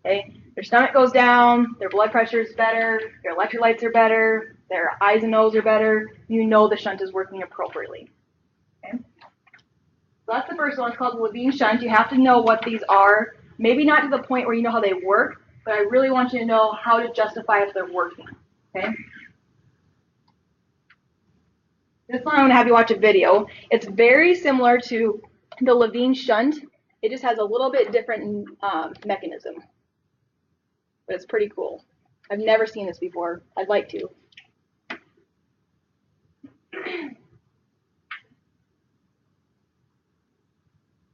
Okay, their stomach goes down, their blood pressure is better, their electrolytes are better, their eyes and nose are better. You know the shunt is working appropriately. Okay, so that's the first one. It's called the Levine shunt. You have to know what these are. Maybe not to the point where you know how they work, but I really want you to know how to justify if they're working. Okay. This one I'm going to have you watch a video. It's very similar to the Levine shunt. It just has a little bit different mechanism. But it's pretty cool. I've never seen this before. I'd like to.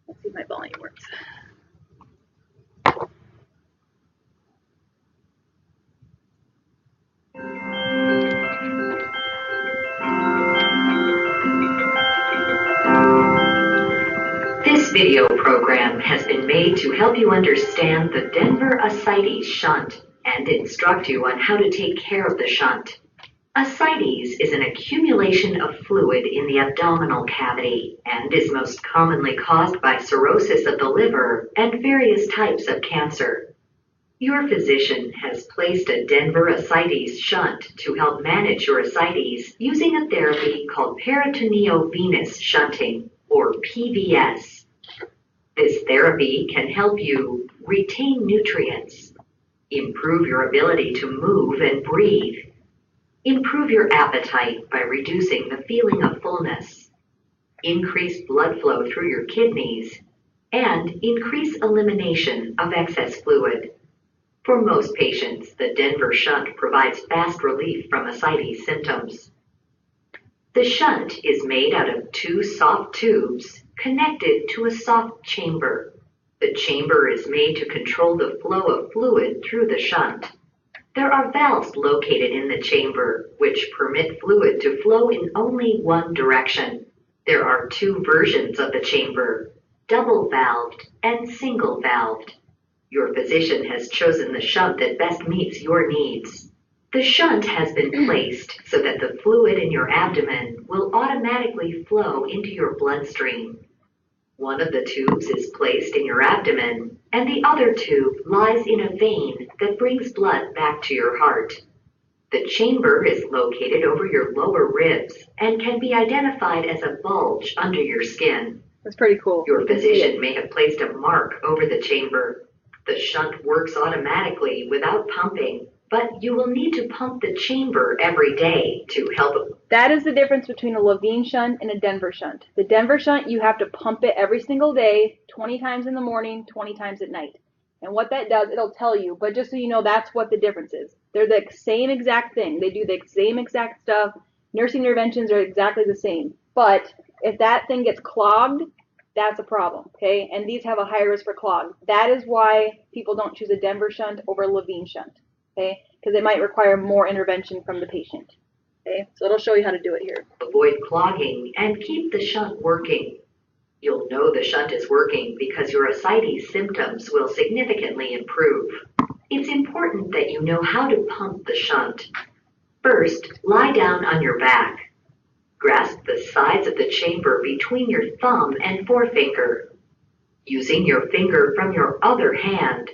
Let's see if my volume works. This video program has been made to help you understand the Denver ascites shunt and instruct you on how to take care of the shunt. Ascites is an accumulation of fluid in the abdominal cavity and is most commonly caused by cirrhosis of the liver and various types of cancer. Your physician has placed a Denver ascites shunt to help manage your ascites using a therapy called peritoneovenous shunting, or PVS. This therapy can help you retain nutrients, improve your ability to move and breathe, improve your appetite by reducing the feeling of fullness, increase blood flow through your kidneys, and increase elimination of excess fluid. For most patients, the Denver shunt provides fast relief from ascites symptoms. The shunt is made out of 2 soft tubes connected to a soft chamber. The chamber is made to control the flow of fluid through the shunt. There are valves located in the chamber which permit fluid to flow in only one direction. There are 2 versions of the chamber, double-valved and single-valved. Your physician has chosen the shunt that best meets your needs. The shunt has been placed so that the fluid in your abdomen will automatically flow into your bloodstream. One of the tubes is placed in your abdomen, and the other tube lies in a vein that brings blood back to your heart. The chamber is located over your lower ribs and can be identified as a bulge under your skin. That's pretty cool. Your physician may have placed a mark over the chamber. The shunt works automatically without pumping, but you will need to pump the chamber every day to help. That is the difference between a Levine shunt and a Denver shunt. The Denver shunt, you have to pump it every single day, 20 times in the morning, 20 times at night. And what that does, it'll tell you, but just so you know, that's what the difference is. They're the same exact thing. They do the same exact stuff. Nursing interventions are exactly the same. But if that thing gets clogged, that's a problem, okay? And these have a higher risk for clog. That is why people don't choose a Denver shunt over a Levine shunt, okay? Because it might require more intervention from the patient, okay? So it'll show you how to do it here. Avoid clogging and keep the shunt working. You'll know the shunt is working because your ascites symptoms will significantly improve. It's important that you know how to pump the shunt. First, lie down on your back. Grasp the sides of the chamber between your thumb and forefinger. Using your finger from your other hand,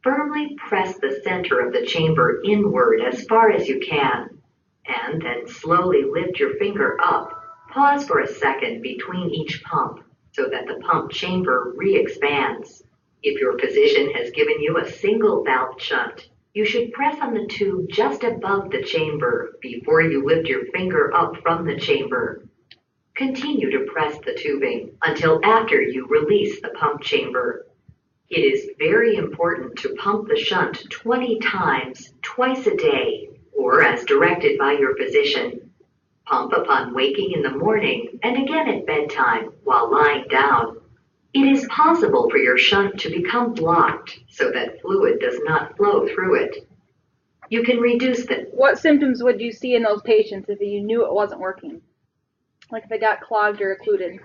firmly press the center of the chamber inward as far as you can, and then slowly lift your finger up. Pause for a second between each pump so that the pump chamber re-expands. If your physician has given you a single valve shunt, You should press on the tube just above the chamber before you lift your finger up from the chamber. Continue to press the tubing until after you release the pump chamber. It is very important to pump the shunt 20 times twice a day, or as directed by your physician. Pump upon waking in the morning and again at bedtime while lying down. It is possible for your shunt to become blocked so that fluid does not flow through it. You can reduce the... What symptoms would you see in those patients if you knew it wasn't working? Like if it got clogged or occluded?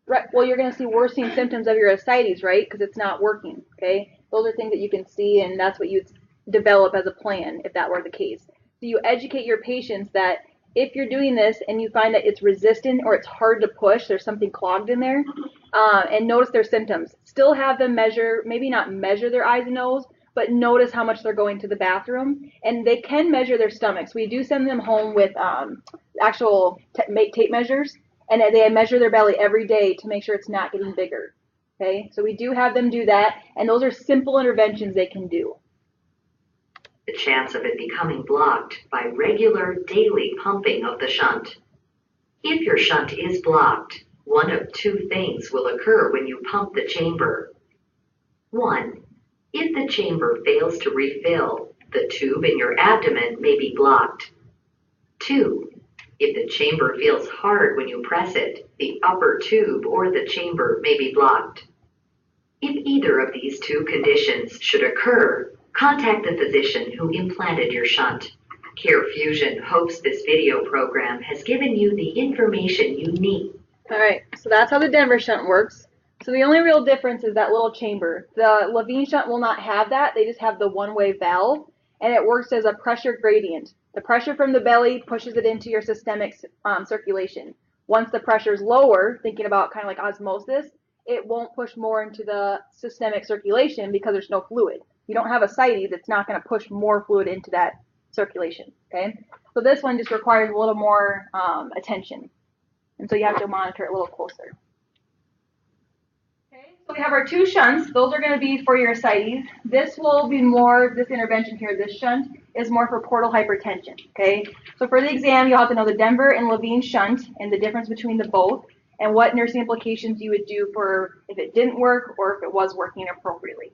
Right. Well, you're going to see worsening symptoms of your ascites, right? Because it's not working, okay? Those are things that you can see, and that's what you develop as a plan if that were the case. So you educate your patients that if you're doing this and you find that it's resistant or it's hard to push, there's something clogged in there, and notice their symptoms. Still have them measure, maybe not measure their eyes and nose, but notice how much they're going to the bathroom. And they can measure their stomachs. We do send them home with actual tape measures, and they measure their belly every day to make sure it's not getting bigger. Okay, so we do have them do that, and those are simple interventions they can do. The chance of it becoming blocked by regular daily pumping of the shunt. If your shunt is blocked, one of two things will occur when you pump the chamber. 1. If the chamber fails to refill, the tube in your abdomen may be blocked. 2. If the chamber feels hard when you press it, the upper tube or the chamber may be blocked. If either of these two conditions should occur, contact the physician who implanted your shunt. CareFusion hopes this video program has given you the information you need. All right, so that's how the Denver shunt works. So the only real difference is that little chamber. The Levine shunt will not have that. They just have the one-way valve, and it works as a pressure gradient. The pressure from the belly pushes it into your systemic circulation. Once the pressure is lower, thinking about kind of like osmosis, it won't push more into the systemic circulation because there's no fluid. You don't have ascites, it's not going to push more fluid into that circulation, okay? So this one just requires a little more attention, and so you have to monitor it a little closer. Okay, so we have our two shunts. Those are going to be for your ascites. This will be more, this intervention here, this shunt, is more for portal hypertension, okay? So for the exam, you'll have to know the Denver and Levine shunt and the difference between the both, and what nursing implications you would do for if it didn't work or if it was working appropriately.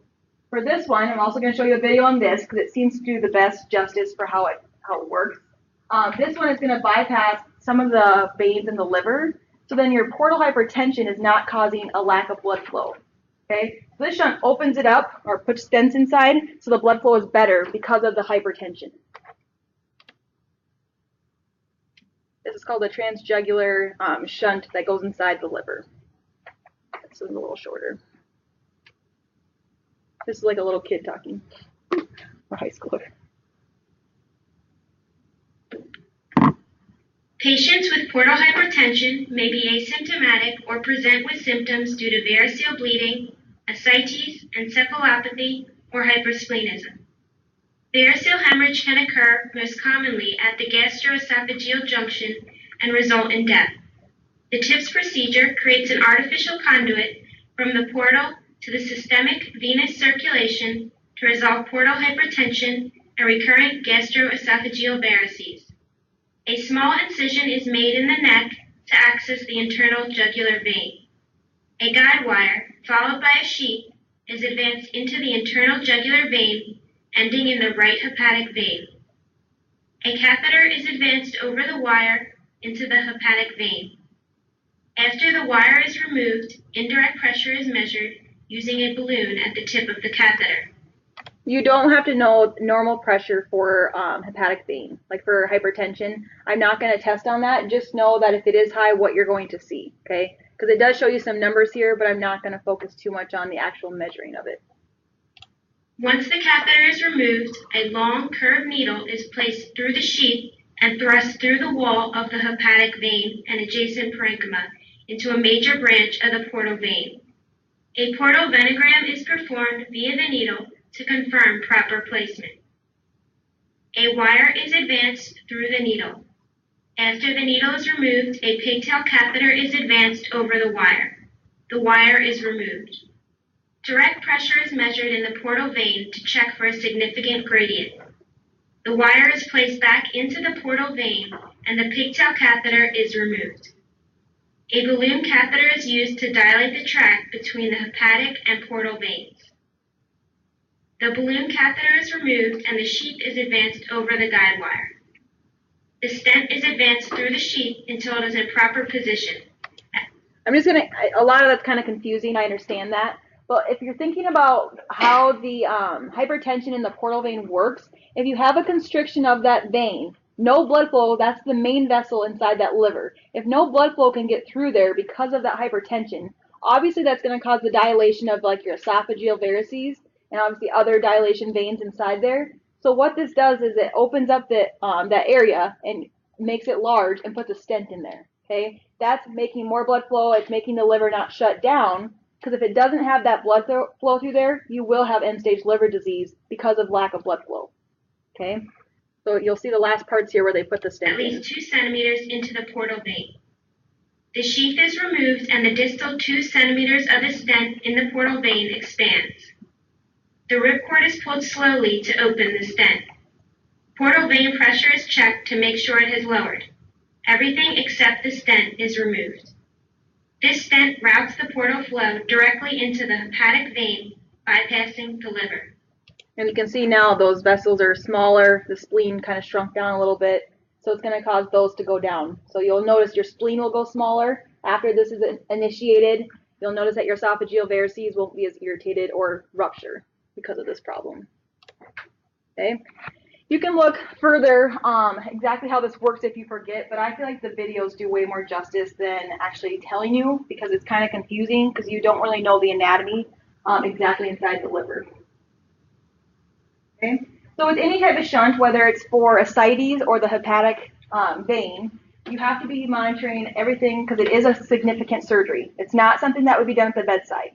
For this one, I'm also going to show you a video on this because it seems to do the best justice for how it works. This one is going to bypass some of the veins in the liver, so then your portal hypertension is not causing a lack of blood flow. Okay, so this shunt opens it up or puts stents inside, so the blood flow is better because of the hypertension. This is called a transjugular shunt that goes inside the liver. This is a little shorter. This is like a little kid talking, a high schooler. Patients with portal hypertension may be asymptomatic or present with symptoms due to variceal bleeding, ascites, encephalopathy, or hypersplenism. Variceal hemorrhage can occur most commonly at the gastroesophageal junction and result in death. The TIPS procedure creates an artificial conduit from the portal to the systemic venous circulation to resolve portal hypertension and recurrent gastroesophageal varices. A small incision is made in the neck to access the internal jugular vein. A guide wire, followed by a sheath, is advanced into the internal jugular vein, ending in the right hepatic vein. A catheter is advanced over the wire into the hepatic vein. After the wire is removed, indirect pressure is measured using a balloon at the tip of the catheter. You don't have to know normal pressure for hepatic vein. Like for hypertension, I'm not going to test on that. Just know that if it is high, what you're going to see, okay? Because it does show you some numbers here, but I'm not going to focus too much on the actual measuring of it. Once the catheter is removed, a long curved needle is placed through the sheath and thrust through the wall of the hepatic vein and adjacent parenchyma into a major branch of the portal vein. A portal venogram is performed via the needle to confirm proper placement. A wire is advanced through the needle. After the needle is removed, a pigtail catheter is advanced over the wire. The wire is removed. Direct pressure is measured in the portal vein to check for a significant gradient. The wire is placed back into the portal vein and the pigtail catheter is removed. A balloon catheter is used to dilate the tract between the hepatic and portal veins. The balloon catheter is removed and the sheath is advanced over the guide wire. The stent is advanced through the sheath until it is in proper position. A lot of that's kind of confusing, I understand that. But if you're thinking about how the hypertension in the portal vein works, if you have a constriction of that vein, no blood flow, that's the main vessel inside that liver. If no blood flow can get through there because of that hypertension, obviously that's going to cause the dilation of like your esophageal varices and obviously other dilation veins inside there. So what this does is it opens up that area and makes it large and puts a stent in there. Okay, that's making more blood flow. It's making the liver not shut down, because if it doesn't have that blood flow through there, you will have end-stage liver disease because of lack of blood flow. Okay, so you'll see the last parts here where they put the stent at least 2 centimeters into the portal vein. The sheath is removed and the distal 2 centimeters of the stent in the portal vein expands. The ripcord is pulled slowly to open the stent. Portal vein pressure is checked to make sure it has lowered. Everything except the stent is removed. This stent routes the portal flow directly into the hepatic vein, bypassing the liver. And you can see now those vessels are smaller. The spleen kind of shrunk down a little bit, so it's going to cause those to go down. So you'll notice your spleen will go smaller after this is initiated. You'll notice that your esophageal varices won't be as irritated or rupture because of this problem. Okay. You can look further exactly how this works if you forget, but I feel like the videos do way more justice than actually telling you, because it's kind of confusing because you don't really know the anatomy exactly inside the liver. Okay, so with any type of shunt, whether it's for ascites or the hepatic vein, you have to be monitoring everything because it is a significant surgery. It's not something that would be done at the bedside.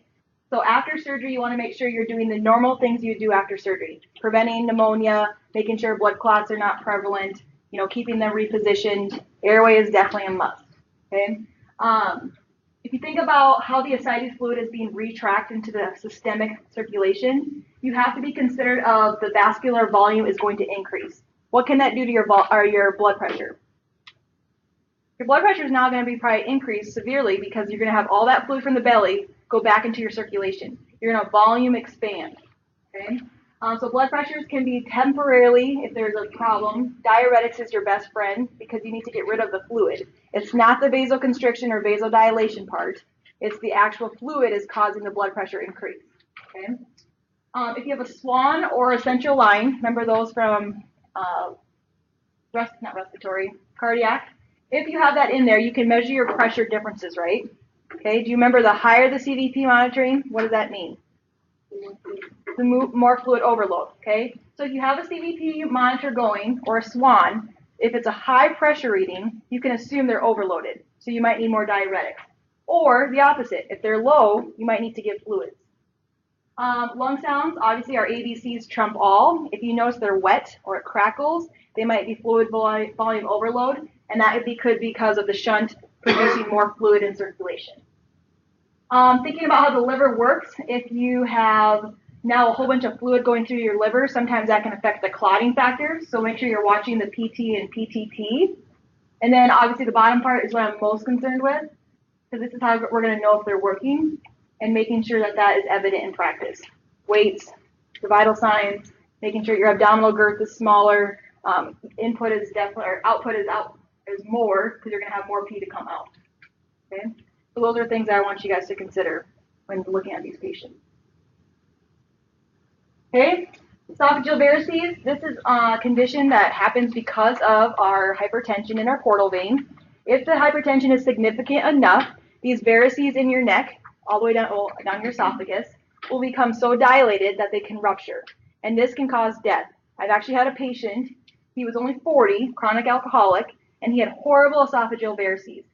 So after surgery, you want to make sure you're doing the normal things you do after surgery, preventing pneumonia, making sure blood clots are not prevalent, keeping them repositioned. Airway is definitely a must. Okay. If you think about how the ascites fluid is being retracted into the systemic circulation, you have to be considerate of the vascular volume is going to increase. What can that do to your blood pressure? Your blood pressure is now going to be probably increased severely because you're going to have all that fluid from the belly go back into your circulation. You're going to volume expand. Okay? So blood pressures can be temporarily, if there's a problem. Diuretics is your best friend because you need to get rid of the fluid. It's not the vasoconstriction or vasodilation part. It's the actual fluid is causing the blood pressure increase. Okay? If you have a swan or a central line, remember those from cardiac. If you have that in there, you can measure your pressure differences, right? Okay, do you remember the higher the CVP monitoring? What does that mean? The more fluid overload, okay? So if you have a CVP monitor going, or a SWAN, if it's a high pressure reading, you can assume they're overloaded. So you might need more diuretics. Or the opposite, if they're low, you might need to give fluids. Lung sounds, obviously our ABCs trump all. If you notice they're wet or it crackles, they might be fluid volume overload, and that could be because of the shunt producing more fluid in circulation. Thinking about how the liver works, if you have now a whole bunch of fluid going through your liver, sometimes that can affect the clotting factors, so make sure you're watching the PT and PTP. And then obviously the bottom part is what I'm most concerned with, because this is how we're going to know if they're working, and making sure that that is evident in practice. Weights, the vital signs, making sure your abdominal girth is smaller, input is definitely, or output is more, because you're going to have more pee to come out. Okay? So those are things that I want you guys to consider when looking at these patients. Okay, esophageal varices. This is a condition that happens because of our hypertension in our portal vein. If the hypertension is significant enough, these varices in your neck, all the way down your esophagus, will become so dilated that they can rupture. And this can cause death. I've actually had a patient, he was only 40, chronic alcoholic, and he had horrible esophageal varices.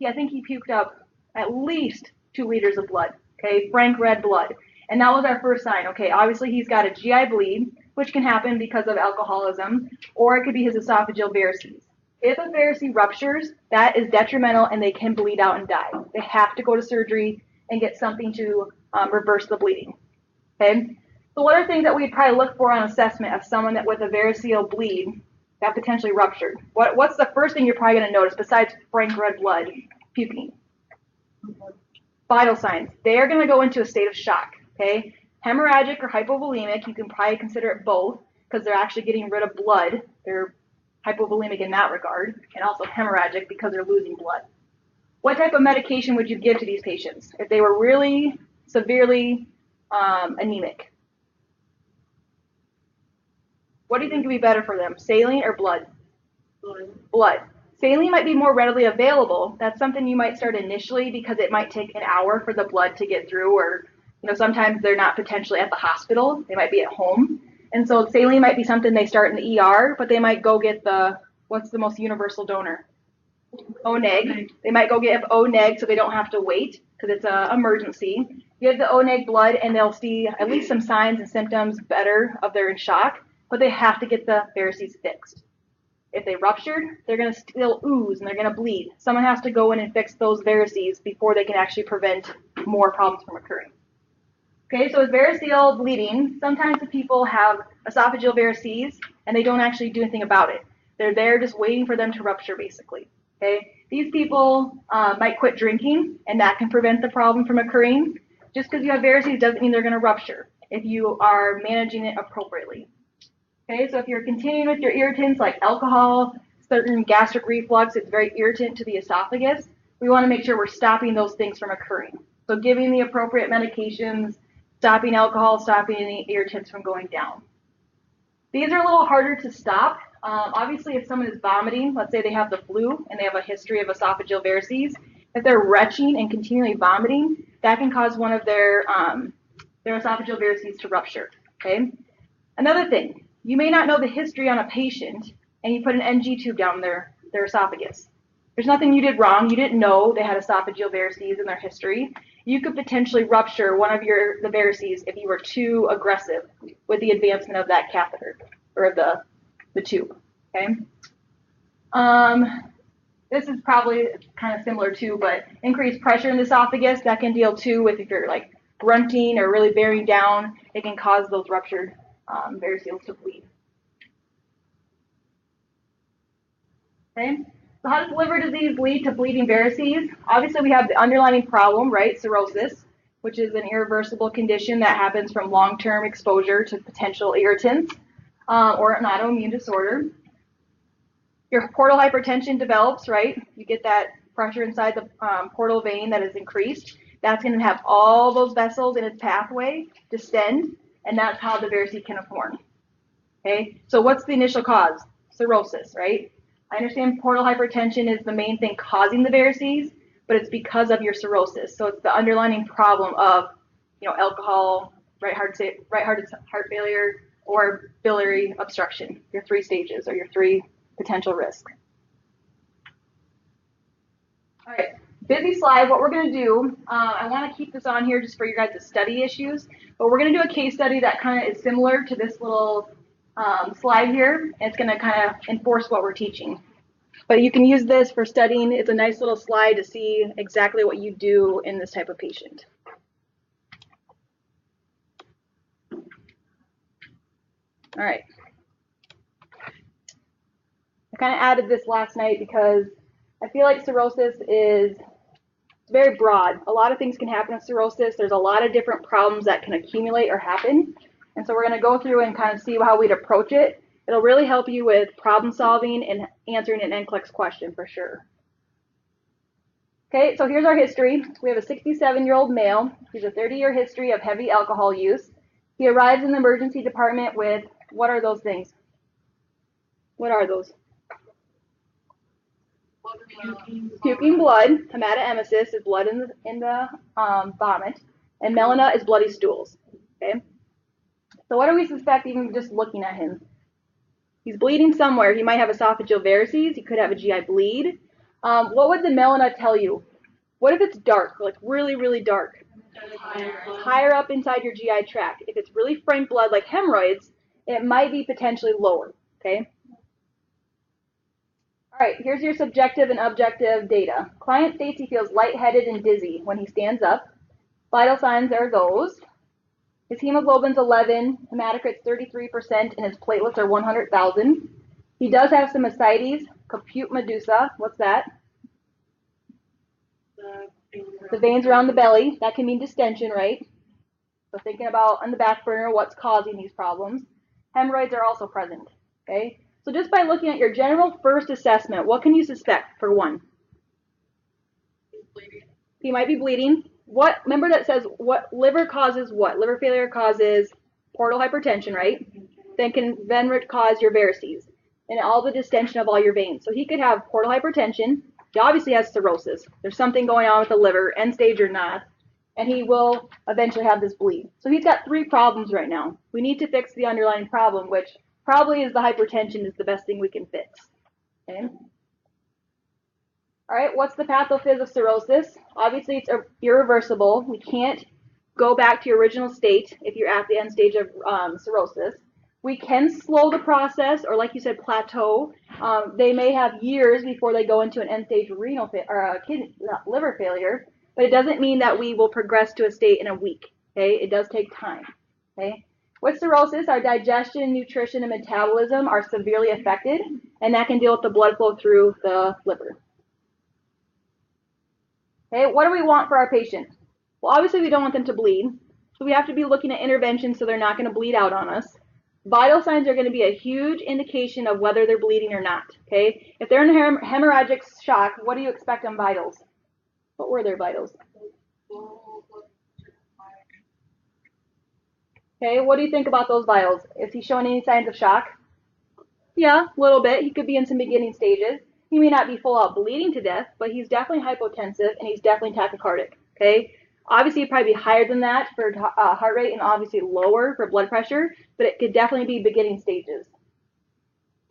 I think he puked up at least 2 liters of blood, okay, frank red blood. And that was our first sign. Okay, obviously he's got a GI bleed, which can happen because of alcoholism, or it could be his esophageal varices. If a varice ruptures, that is detrimental and they can bleed out and die. They have to go to surgery and get something to reverse the bleeding. Okay? So what are things that we'd probably look for on assessment of someone that with a variceal bleed that potentially ruptured? What's the first thing you're probably going to notice besides frank red blood? Puking. Vital signs. They are going to go into a state of shock. Okay? Hemorrhagic or hypovolemic, you can probably consider it both because they're actually getting rid of blood. They're hypovolemic in that regard, and also hemorrhagic because they're losing blood. What type of medication would you give to these patients if they were really severely anemic? What do you think would be better for them, saline or blood? Blood. Saline might be more readily available. That's something you might start initially because it might take an hour for the blood to get through, or sometimes they're not potentially at the hospital. They might be at home. And so saline might be something they start in the ER, but they might go get what's the most universal donor? O-neg. They might go get O-neg so they don't have to wait because it's an emergency. Give the O-neg blood and they'll see at least some signs and symptoms better of they're in shock, but they have to get the varices fixed. If they ruptured, they're going to still ooze and they're going to bleed. Someone has to go in and fix those varices before they can actually prevent more problems from occurring. Okay, so with variceal bleeding, sometimes the people have esophageal varices and they don't actually do anything about it. They're there just waiting for them to rupture, basically. Okay, these people might quit drinking, and that can prevent the problem from occurring. Just because you have varices doesn't mean they're going to rupture if you are managing it appropriately. Okay, so if you're continuing with your irritants like alcohol, certain gastric reflux, it's very irritant to the esophagus. We want to make sure we're stopping those things from occurring. So giving the appropriate medications, stopping alcohol, stopping any irritants from going down. These are a little harder to stop. Obviously, if someone is vomiting, let's say they have the flu and they have a history of esophageal varices, if they're retching and continually vomiting, that can cause one of their esophageal varices to rupture. Okay. Another thing, you may not know the history on a patient, and you put an NG tube down their esophagus. There's nothing you did wrong. You didn't know they had esophageal varices in their history. You could potentially rupture one of the varices if you were too aggressive with the advancement of that catheter or the tube. Okay. This is probably kind of similar too, but increased pressure in the esophagus, that can deal too with if you're like grunting or really bearing down, it can cause those ruptured variceals to bleed. Okay. So how does liver disease lead to bleeding varices? Obviously, we have the underlying problem, right? Cirrhosis, which is an irreversible condition that happens from long-term exposure to potential irritants or an autoimmune disorder. Your portal hypertension develops, right? You get that pressure inside the portal vein that is increased. That's going to have all those vessels in its pathway distend, and that's how the varices can form. Okay, so what's the initial cause? Cirrhosis, right? I understand portal hypertension is the main thing causing the varices, but it's because of your cirrhosis. So it's the underlying problem of, alcohol, right heart failure, or biliary obstruction. Your 3 stages or your 3 potential risks. All right, busy slide. What we're going to do, I want to keep this on here just for you guys to study issues, but we're going to do a case study that kind of is similar to this little slide here. It's going to kind of enforce what we're teaching. But you can use this for studying. It's a nice little slide to see exactly what you do in this type of patient. All right. I kind of added this last night because I feel like cirrhosis is very broad. A lot of things can happen in cirrhosis. There's a lot of different problems that can accumulate or happen. And so we're going to go through and kind of see how we'd approach it. It'll really help you with problem solving and answering an NCLEX question for sure. Okay, so here's our history. We have a 67-year-old male. He has a 30-year history of heavy alcohol use. He arrives in the emergency department with, what are those things? What are those? Puking blood. Hematoemesis is blood in the vomit. And melena is bloody stools. Okay. So what do we suspect even just looking at him? He's bleeding somewhere. He might have esophageal varices. He could have a GI bleed. What would the melena tell you? What if it's dark, like really, really dark? Higher up inside your GI tract. If it's really frank blood, like hemorrhoids, it might be potentially lower. Okay. All right, here's your subjective and objective data. Client states he feels lightheaded and dizzy when he stands up. Vital signs are those. His hemoglobin's 11, hematocrit's 33%, and his platelets are 100,000. He does have some ascites, caput medusa. What's that? The veins around the belly. That can mean distension, right? So thinking about on the back burner what's causing these problems. Hemorrhoids are also present. Okay? So just by looking at your general first assessment, what can you suspect for one? He might be bleeding. What? Remember that says what liver causes what? Liver failure causes portal hypertension, right? Then can cause your varices and all the distension of all your veins. So he could have portal hypertension. He obviously has cirrhosis. There's something going on with the liver, end stage or not, and he will eventually have this bleed. So he's got 3 problems right now. We need to fix the underlying problem, which probably is the hypertension is the best thing we can fix. Okay. All right, what's the pathophys of cirrhosis? Obviously, it's irreversible. We can't go back to your original state if you're at the end stage of cirrhosis. We can slow the process, or like you said, plateau. They may have years before they go into an end stage renal liver failure, but it doesn't mean that we will progress to a state in a week. Okay, it does take time. Okay. With cirrhosis, our digestion, nutrition, and metabolism are severely affected, and that can deal with the blood flow through the liver. Okay, what do we want for our patient? Well, obviously we don't want them to bleed, so we have to be looking at interventions so they're not going to bleed out on us. Vital signs are going to be a huge indication of whether they're bleeding or not. Okay, if they're in hemorrhagic shock, what do you expect on vitals? What were their vitals? Okay, what do you think about those vitals? Is he showing any signs of shock? Yeah, a little bit. He could be in some beginning stages. He may not be full out bleeding to death, but he's definitely hypotensive and he's definitely tachycardic. Okay, obviously it'd probably be higher than that for heart rate and obviously lower for blood pressure, but it could definitely be beginning stages.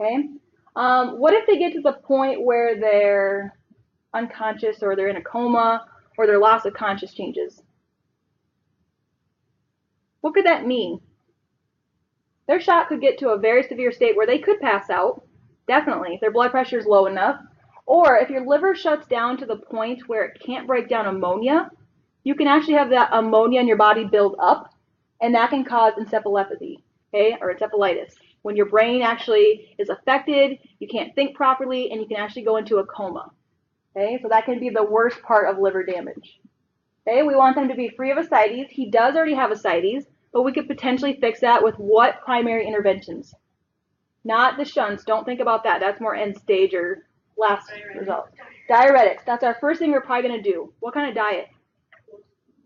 Okay, what if they get to the point where they're unconscious or they're in a coma or their loss of conscious changes? What could that mean? Their shock could get to a very severe state where they could pass out, definitely, if their blood pressure is low enough. Or if your liver shuts down to the point where it can't break down ammonia, you can actually have that ammonia in your body build up, and that can cause encephalopathy, okay, or encephalitis. When your brain actually is affected, you can't think properly, and you can actually go into a coma. Okay, so that can be the worst part of liver damage. Okay, we want them to be free of ascites. He does already have ascites, but we could potentially fix that with what primary interventions? Not the shunts. Don't think about that. That's more end stage or last result. Diuretics. That's our first thing we're probably going to do. What kind of diet?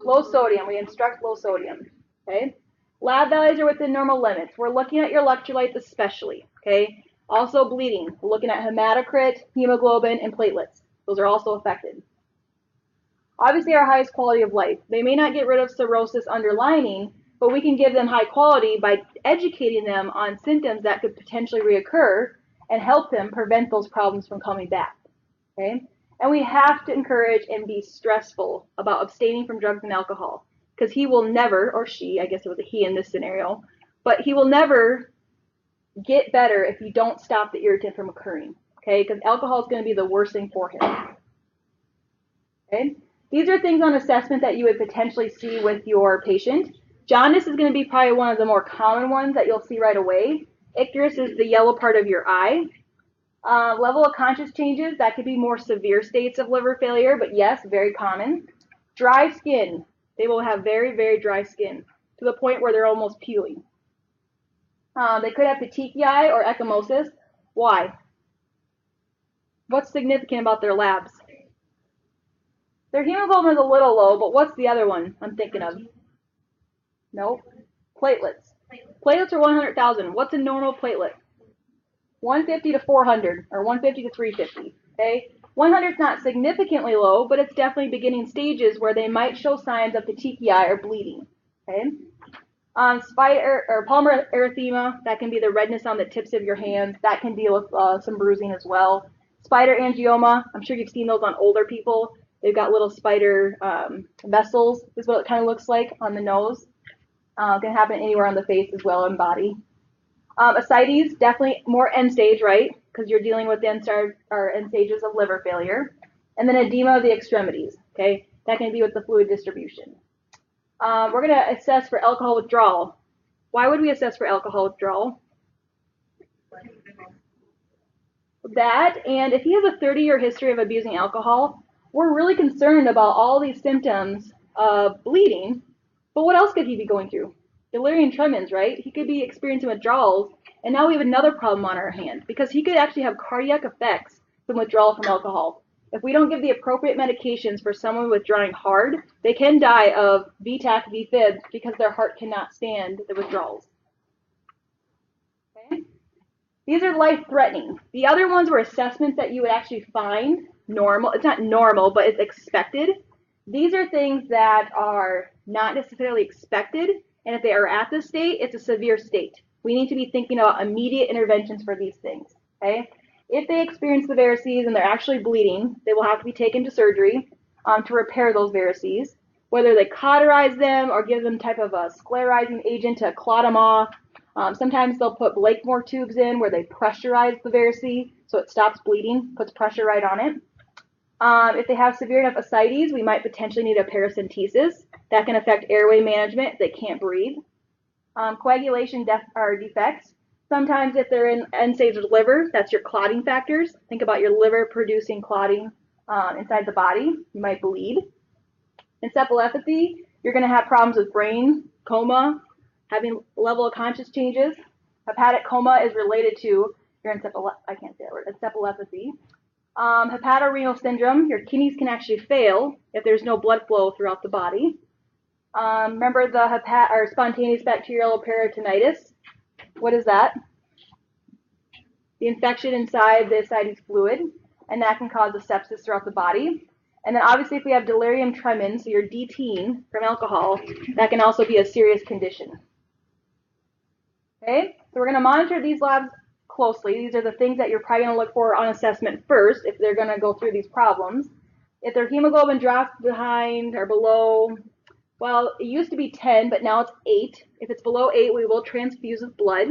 Low sodium. We instruct low sodium. Okay. Lab values are within normal limits. We're looking at your electrolytes especially. Okay. Also bleeding. We're looking at hematocrit, hemoglobin, and platelets. Those are also affected. Obviously, our highest quality of life. They may not get rid of cirrhosis underlying, but we can give them high quality by educating them on symptoms that could potentially reoccur and help them prevent those problems from coming back. Okay? And we have to encourage and be stressful about abstaining from drugs and alcohol, because he will never, or she, I guess it was a he in this scenario, but he will never get better if you don't stop the irritant from occurring. Okay? Because alcohol is going to be the worst thing for him. Okay? These are things on assessment that you would potentially see with your patient. Jaundice is going to be probably one of the more common ones that you'll see right away. Icterus is the yellow part of your eye. Level of conscious changes, that could be more severe states of liver failure, but yes, very common. Dry skin, they will have very, very dry skin to the point where they're almost peeling. They could have petechiae or ecchymosis. Why? What's significant about their labs? Their hemoglobin is a little low, but what's the other one I'm thinking of? Nope. Platelets. Platelets are 100,000. What's a normal platelet? 150 to 400, or 150 to 350. Okay? 100 is not significantly low, but it's definitely beginning stages where they might show signs of petechiae or bleeding. Okay? Spider or palmar erythema, that can be the redness on the tips of your hands. That can deal with some bruising as well. Spider angioma, I'm sure you've seen those on older people. They've got little spider vessels, is what it kind of looks like on the nose. Can happen anywhere on the face as well and body. Ascites, definitely more end stage, right? Because you're dealing with the end stages of liver failure. And then edema of the extremities, okay? That can be with the fluid distribution. We're going to assess for alcohol withdrawal. Why would we assess for alcohol withdrawal? That, and if he has a 30-year history of abusing alcohol, we're really concerned about all these symptoms of bleeding, but what else could he be going through? Delirium tremens, right? He could be experiencing withdrawals, and now we have another problem on our hand, because he could actually have cardiac effects from withdrawal from alcohol. If we don't give the appropriate medications for someone withdrawing hard, they can die of VTAC, VFib, because their heart cannot stand the withdrawals. Okay? These are life-threatening. The other ones were assessments that you would actually find normal. It's not normal, but it's expected. These are things that are not necessarily expected, and if they are at this state, it's a severe state. We need to be thinking about immediate interventions for these things. Okay? If they experience the varices and they're actually bleeding, they will have to be taken to surgery to repair those varices. Whether they cauterize them or give them type of a sclerosing agent to clot them off. Sometimes they'll put Blakemore tubes in where they pressurize the varice so it stops bleeding, puts pressure right on it. If they have severe enough ascites, we might potentially need a paracentesis. That can affect airway management if they can't breathe. Coagulation defects. Sometimes if they're in end-stage liver, that's your clotting factors. Think about your liver producing clotting inside the body. You might bleed. Encephalopathy, you're going to have problems with brain, coma, having level of conscious changes. Hepatic coma is related to your encephalopathy. Hepatorenal syndrome, your kidneys can actually fail if there's no blood flow throughout the body. Remember the spontaneous bacterial peritonitis? What is that? The infection inside the ascites fluid, and that can cause a sepsis throughout the body. And then obviously if we have delirium tremens, so you're DTing from alcohol, that can also be a serious condition. Okay, so we're going to monitor these labs closely. These are the things that you're probably going to look for on assessment first if they're going to go through these problems. If their hemoglobin drops behind or below, well, it used to be 10, but now it's 8. If it's below 8, we will transfuse with blood.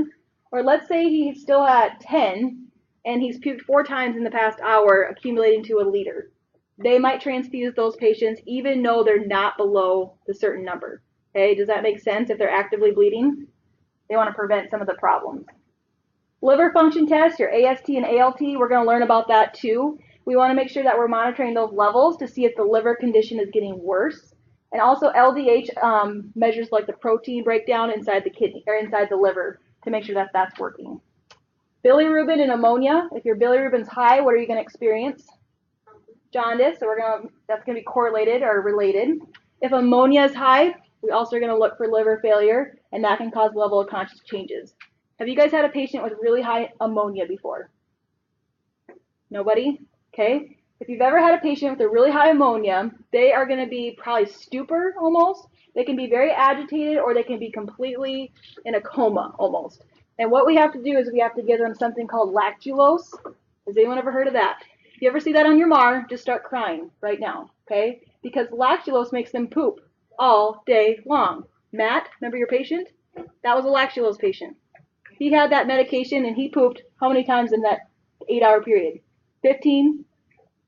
Or let's say he's still at 10 and he's puked 4 times in the past hour, accumulating to a liter. They might transfuse those patients even though they're not below the certain number. Okay, does that make sense? If they're actively bleeding, they want to prevent some of the problems. Liver function tests, your AST and ALT, we're going to learn about that too. We want to make sure that we're monitoring those levels to see if the liver condition is getting worse. And also LDH measures like the protein breakdown inside the kidney or inside the liver to make sure that that's working. Bilirubin and ammonia. If your bilirubin's high, what are you going to experience? Jaundice. So that's going to be correlated or related. If ammonia is high, we also are going to look for liver failure, and that can cause level of conscious changes. Have you guys had a patient with really high ammonia before? Nobody? Okay. If you've ever had a patient with a really high ammonia, they are going to be probably stupor almost. They can be very agitated, or they can be completely in a coma almost. And what we have to do is we have to give them something called lactulose. Has anyone ever heard of that? If you ever see that on your MAR, just start crying right now, okay? Because lactulose makes them poop all day long. Matt, remember your patient? That was a lactulose patient. He had that medication and he pooped how many times in that 8-hour period? 15?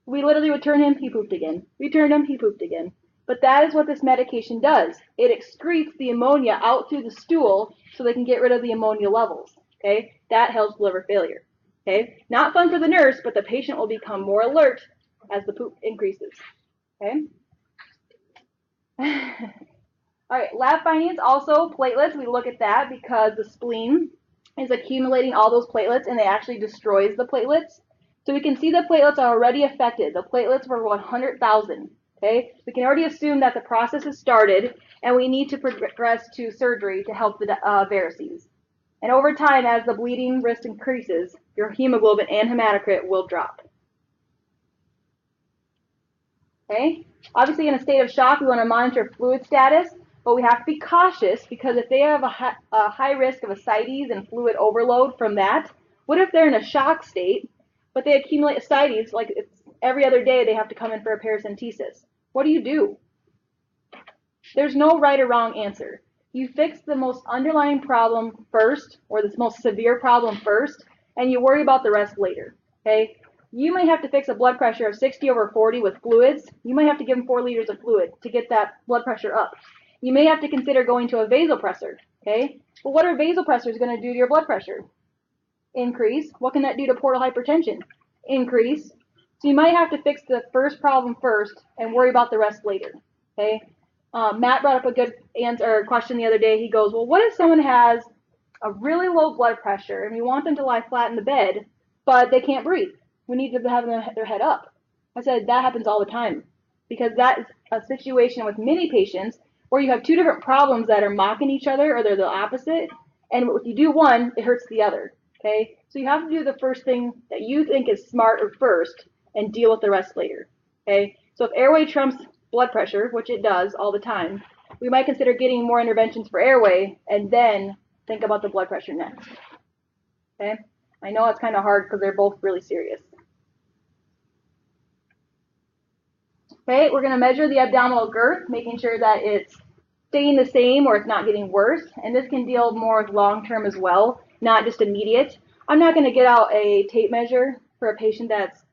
We literally would turn him, he pooped again. We turned him, he pooped again. But that is what this medication does. It excretes the ammonia out through the stool so they can get rid of the ammonia levels. Okay? That helps liver failure. Okay? Not fun for the nurse, but the patient will become more alert as the poop increases. Okay? All right, lab findings, also platelets. We look at that because the spleen is accumulating all those platelets and it actually destroys the platelets. So we can see the platelets are already affected. The platelets were 100,000. Okay, we can already assume that the process has started and we need to progress to surgery to help the varices. And over time, as the bleeding risk increases, your hemoglobin and hematocrit will drop. Okay, obviously in a state of shock, we want to monitor fluid status, but we have to be cautious because if they have a high risk of ascites and fluid overload from that, what if they're in a shock state, but they accumulate ascites, like it's every other day they have to come in for a paracentesis? What do? There's no right or wrong answer. You fix the most underlying problem first, or the most severe problem first, and you worry about the rest later. Okay? You might have to fix a blood pressure of 60/40 with fluids. You might have to give them 4 liters of fluid to get that blood pressure up. you may have to consider going to a vasopressor, okay? But what are vasopressors going to do to your blood pressure? Increase. What can that do to portal hypertension? Increase. So you might have to fix the first problem first and worry about the rest later, okay? Matt brought up a good answer or question the other day. He goes, well, what if someone has a really low blood pressure and we want them to lie flat in the bed, but they can't breathe? We need to have their head up. I said, that happens all the time, because that is a situation with many patients where you have two different problems that are mocking each other, or they're the opposite, and if you do one, it hurts the other, okay? So you have to do the first thing that you think is smart or first and deal with the rest later, okay? So if airway trumps blood pressure, which it does all the time, we might consider getting more interventions for airway and then think about the blood pressure next, okay? I know it's kind of hard because they're both really serious. Okay, we're going to measure the abdominal girth, making sure that it's staying the same or it's not getting worse. And this can deal more with long-term as well, not just immediate. I'm not going to get out a tape measure for a patient that's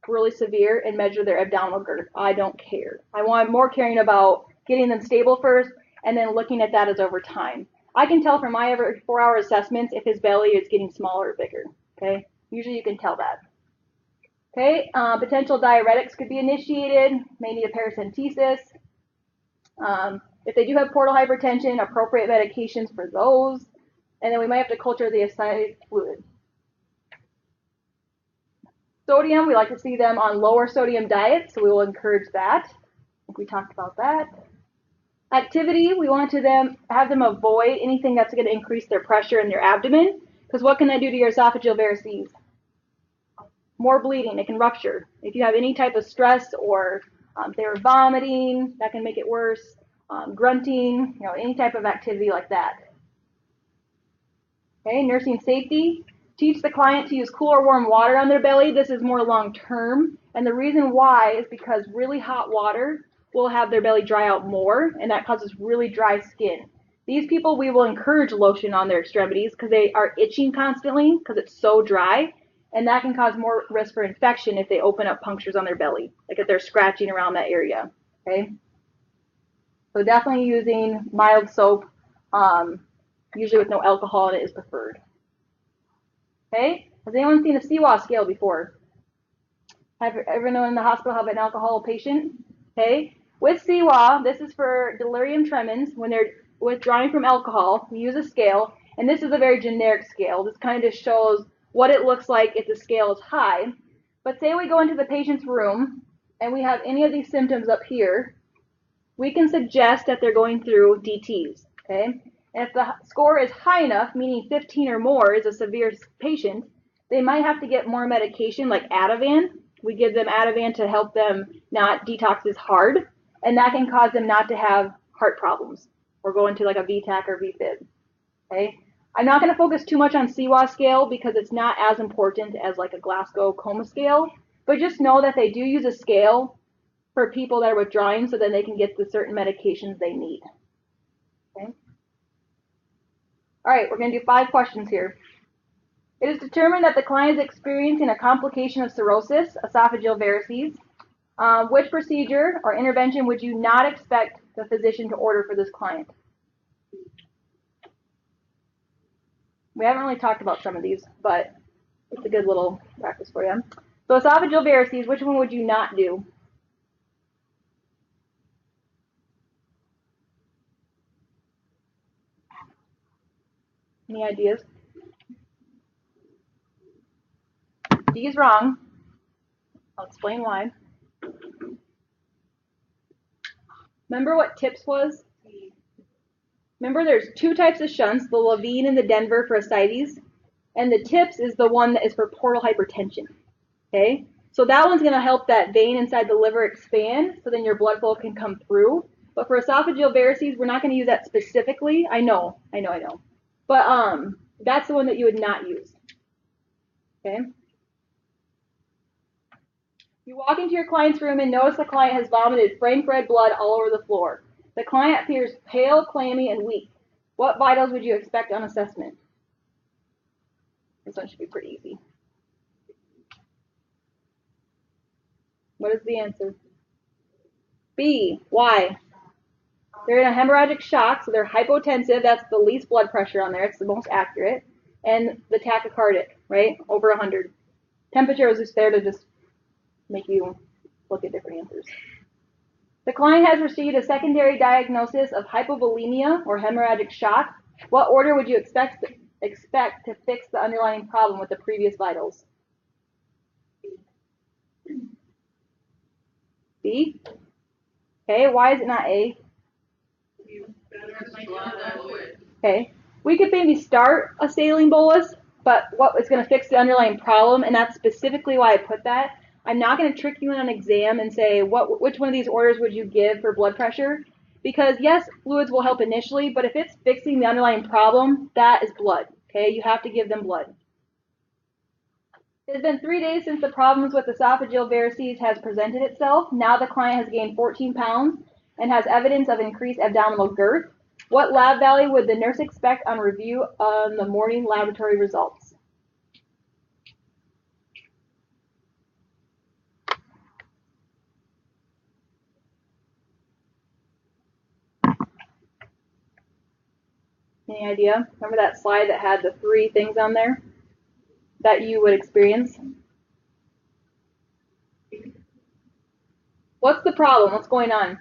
really severe and measure their abdominal girth. I don't care. I'm more caring about getting them stable first and then looking at that as over time. I can tell from my every 4-hour assessments if his belly is getting smaller or bigger. Okay, usually you can tell that. Okay, potential diuretics could be initiated, may need a paracentesis. If they do have portal hypertension, appropriate medications for those. And then we might have to culture the ascitic fluid. Sodium, we like to see them on lower sodium diets, so we will encourage that. I think we talked about that. Activity, we want to have them avoid anything that's going to increase their pressure in their abdomen, because what can that do to your esophageal varices? More bleeding, it can rupture. If you have any type of stress or they were vomiting, that can make it worse. Grunting, any type of activity like that. Okay, nursing safety. Teach the client to use cool or warm water on their belly. This is more long term, and the reason why is because really hot water will have their belly dry out more, and that causes really dry skin. These people, we will encourage lotion on their extremities because they are itching constantly because it's so dry, and that can cause more risk for infection if they open up punctures on their belly, like if they're scratching around that area, okay? So definitely using mild soap, usually with no alcohol in it, is preferred. Okay, has anyone seen a CWA scale before? Have everyone in the hospital have an alcohol patient? Okay, with CWA, this is for delirium tremens. When they're withdrawing from alcohol, we use a scale, and this is a very generic scale. This kind of shows what it looks like if the scale is high. But say we go into the patient's room, and we have any of these symptoms up here, we can suggest that they're going through DTs, okay? And if the score is high enough, meaning 15 or more is a severe patient, they might have to get more medication like Ativan. We give them Ativan to help them not detox as hard, and that can cause them not to have heart problems or go into like a VTAC or VFib, okay? I'm not going to focus too much on CWA scale because it's not as important as like a Glasgow coma scale, but just know that they do use a scale for people that are withdrawing so that they can get the certain medications they need. Okay. All right, we're going to do 5 questions here. It is determined that the client is experiencing a complication of cirrhosis, esophageal varices. Which procedure or intervention would you not expect the physician to order for this client? We haven't really talked about some of these, but it's a good little practice for you. So esophageal varices, which one would you not do? Any ideas? D is wrong. I'll explain why. Remember what TIPS was? Remember there's 2 types of shunts, the Levine and the Denver for ascites, and the TIPS is the one that is for portal hypertension, okay? So that one's going to help that vein inside the liver expand so then your blood flow can come through. But for esophageal varices, we're not going to use that specifically. I know. But that's the one that you would not use, okay? You walk into your client's room and notice the client has vomited frank red blood all over the floor. The client appears pale, clammy, and weak. What vitals would you expect on assessment? This one should be pretty easy. What is the answer? B. Why? They're in a hemorrhagic shock, so they're hypotensive. That's the least blood pressure on there. It's the most accurate. And the tachycardic, right? Over 100. Temperature is just there to just make you look at different answers. The client has received a secondary diagnosis of hypovolemia or hemorrhagic shock. What order would you expect to fix the underlying problem with the previous vitals? B? Okay, why is it not A? Okay, we could maybe start a saline bolus, but what is going to fix the underlying problem, and that's specifically why I put that. I'm not going to trick you in an exam and say, which one of these orders would you give for blood pressure? Because yes, fluids will help initially, but if it's fixing the underlying problem, that is blood. Okay, you have to give them blood. It has been 3 days since the problems with esophageal varices has presented itself. Now the client has gained 14 pounds and has evidence of increased abdominal girth. What lab value would the nurse expect on review on the morning laboratory results? Any idea? Remember that slide that had the 3 things on there that you would experience? What's the problem? What's going on?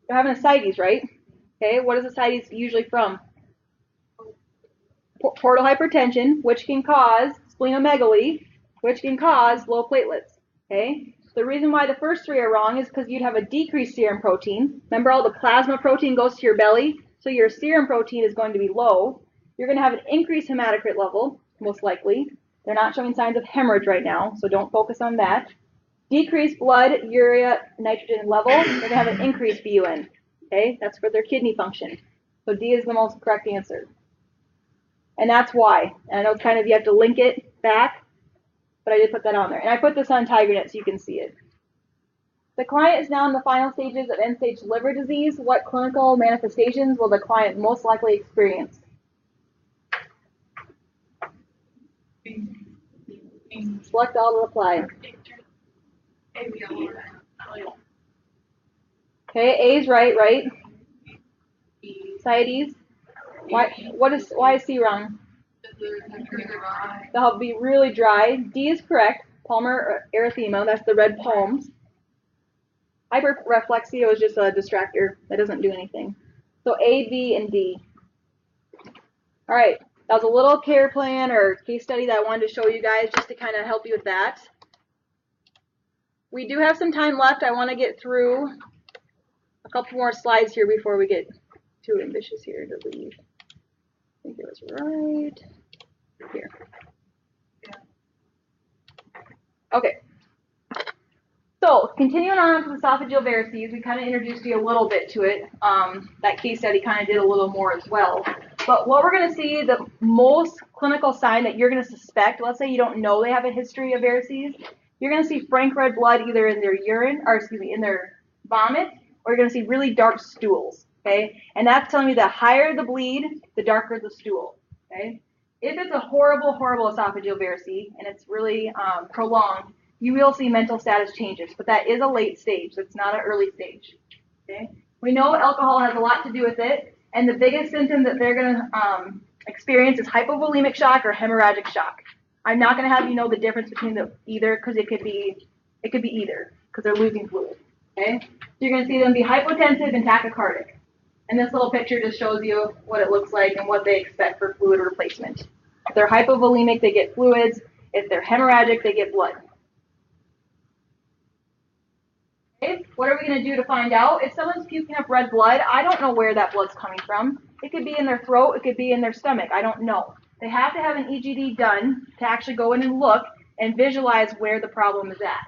They're having ascites, right? Okay, what is ascites usually from? Portal hypertension, which can cause splenomegaly, which can cause low platelets. Okay, the reason why the first 3 are wrong is because you'd have a decreased serum protein. Remember, all the plasma protein goes to your belly, so your serum protein is going to be low. You're going to have an increased hematocrit level, most likely. They're not showing signs of hemorrhage right now, so don't focus on that. Decreased blood, urea, nitrogen level, they're going to have an increased BUN. Okay, that's for their kidney function. So D is the most correct answer. And that's why. And I know it's kind of, you have to link it back, but I did put that on there. And I put this on TigerNet so you can see it. The client is now in the final stages of end-stage liver disease. What clinical manifestations will the client most likely experience? Select all to reply. Okay, A is right, right? Ascites. Why is C wrong? They'll be really dry. D is correct. Palmar erythema, that's the red palms. Hyperreflexia is just a distractor. That doesn't do anything. So A, B, and D. All right, that was a little care plan or case study that I wanted to show you guys just to kind of help you with that. We do have some time left. I want to get through a couple more slides here before we get too ambitious here to leave. I think it was right here. Okay. So continuing on with esophageal varices, we kind of introduced you a little bit to it. That case study kind of did a little more as well. But what we're going to see, the most clinical sign that you're going to suspect, let's say you don't know they have a history of varices, you're going to see frank red blood either in their urine, or excuse me, in their vomit, or you're going to see really dark stools. Okay, and that's telling me the higher the bleed, the darker the stool. Okay, if it's a horrible, horrible esophageal varice and it's really prolonged, you will see mental status changes, but that is a late stage. That's not an early stage. Okay, we know alcohol has a lot to do with it, and the biggest symptom that they're going to experience is hypovolemic shock or hemorrhagic shock. I'm not going to have you know the difference between the either because it could be either because they're losing fluid. Okay, so you're going to see them be hypotensive and tachycardic. And this little picture just shows you what it looks like and what they expect for fluid replacement. If they're hypovolemic, they get fluids. If they're hemorrhagic, they get blood. Okay, what are we going to do to find out? If someone's puking up red blood, I don't know where that blood's coming from. It could be in their throat. It could be in their stomach. I don't know. They have to have an EGD done to actually go in and look and visualize where the problem is at.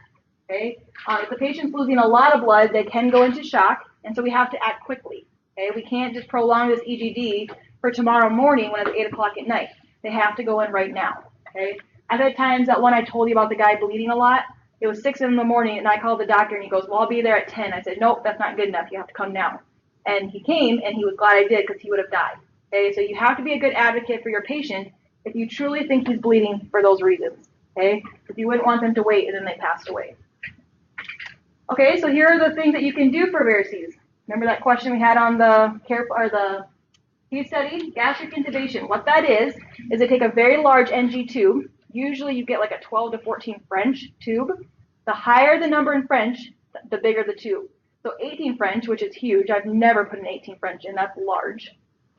Okay? If the patient's losing a lot of blood, they can go into shock, and so we have to act quickly. Okay, we can't just prolong this EGD for tomorrow morning when it's 8 o'clock at night. They have to go in right now. Okay, I've had times that when I told you about the guy bleeding a lot, it was 6 in the morning, and I called the doctor, and he goes, well, I'll be there at 10. I said, nope, that's not good enough. You have to come now. And he came, and he was glad I did because he would have died. Okay, so you have to be a good advocate for your patient if you truly think he's bleeding for those reasons. Okay, because you wouldn't want them to wait, and then they passed away. Okay, so here are the things that you can do for varices. Remember that question we had on the case study? Gastric intubation. What that is they take a very large NG tube. Usually you get like a 12 to 14 French tube. The higher the number in French, the bigger the tube. So 18 French, which is huge. I've never put an 18 French in. That's large.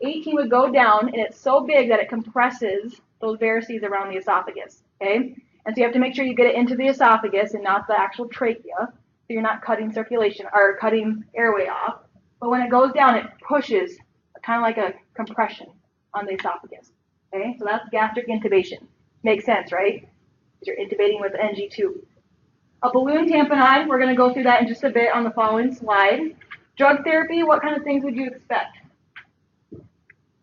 18 would go down, and it's so big that it compresses those varices around the esophagus. Okay? And so you have to make sure you get it into the esophagus and not the actual trachea. So you're not cutting circulation or cutting airway off. But when it goes down, it pushes kind of like a compression on the esophagus. Okay, so that's gastric intubation. Makes sense, right? You're intubating with an NG tube. A balloon tamponade, we're going to go through that in just a bit on the following slide. Drug therapy, what kind of things would you expect?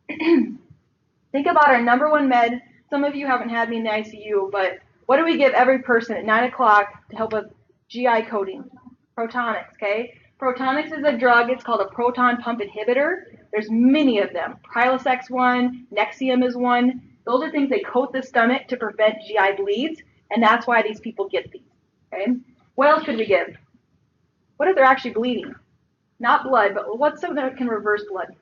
Think about our number one med. Some of you haven't had me in the ICU, but what do we give every person at 9 o'clock to help with GI coding? Protonics, okay? Protonics is a drug. It's called a proton pump inhibitor. There's many of them. Prilosec's one, Nexium is one. Those are things they coat the stomach to prevent GI bleeds, and that's why these people get these, okay? What else could we give? What if they're actually bleeding? Not blood, but what's something that can reverse blood?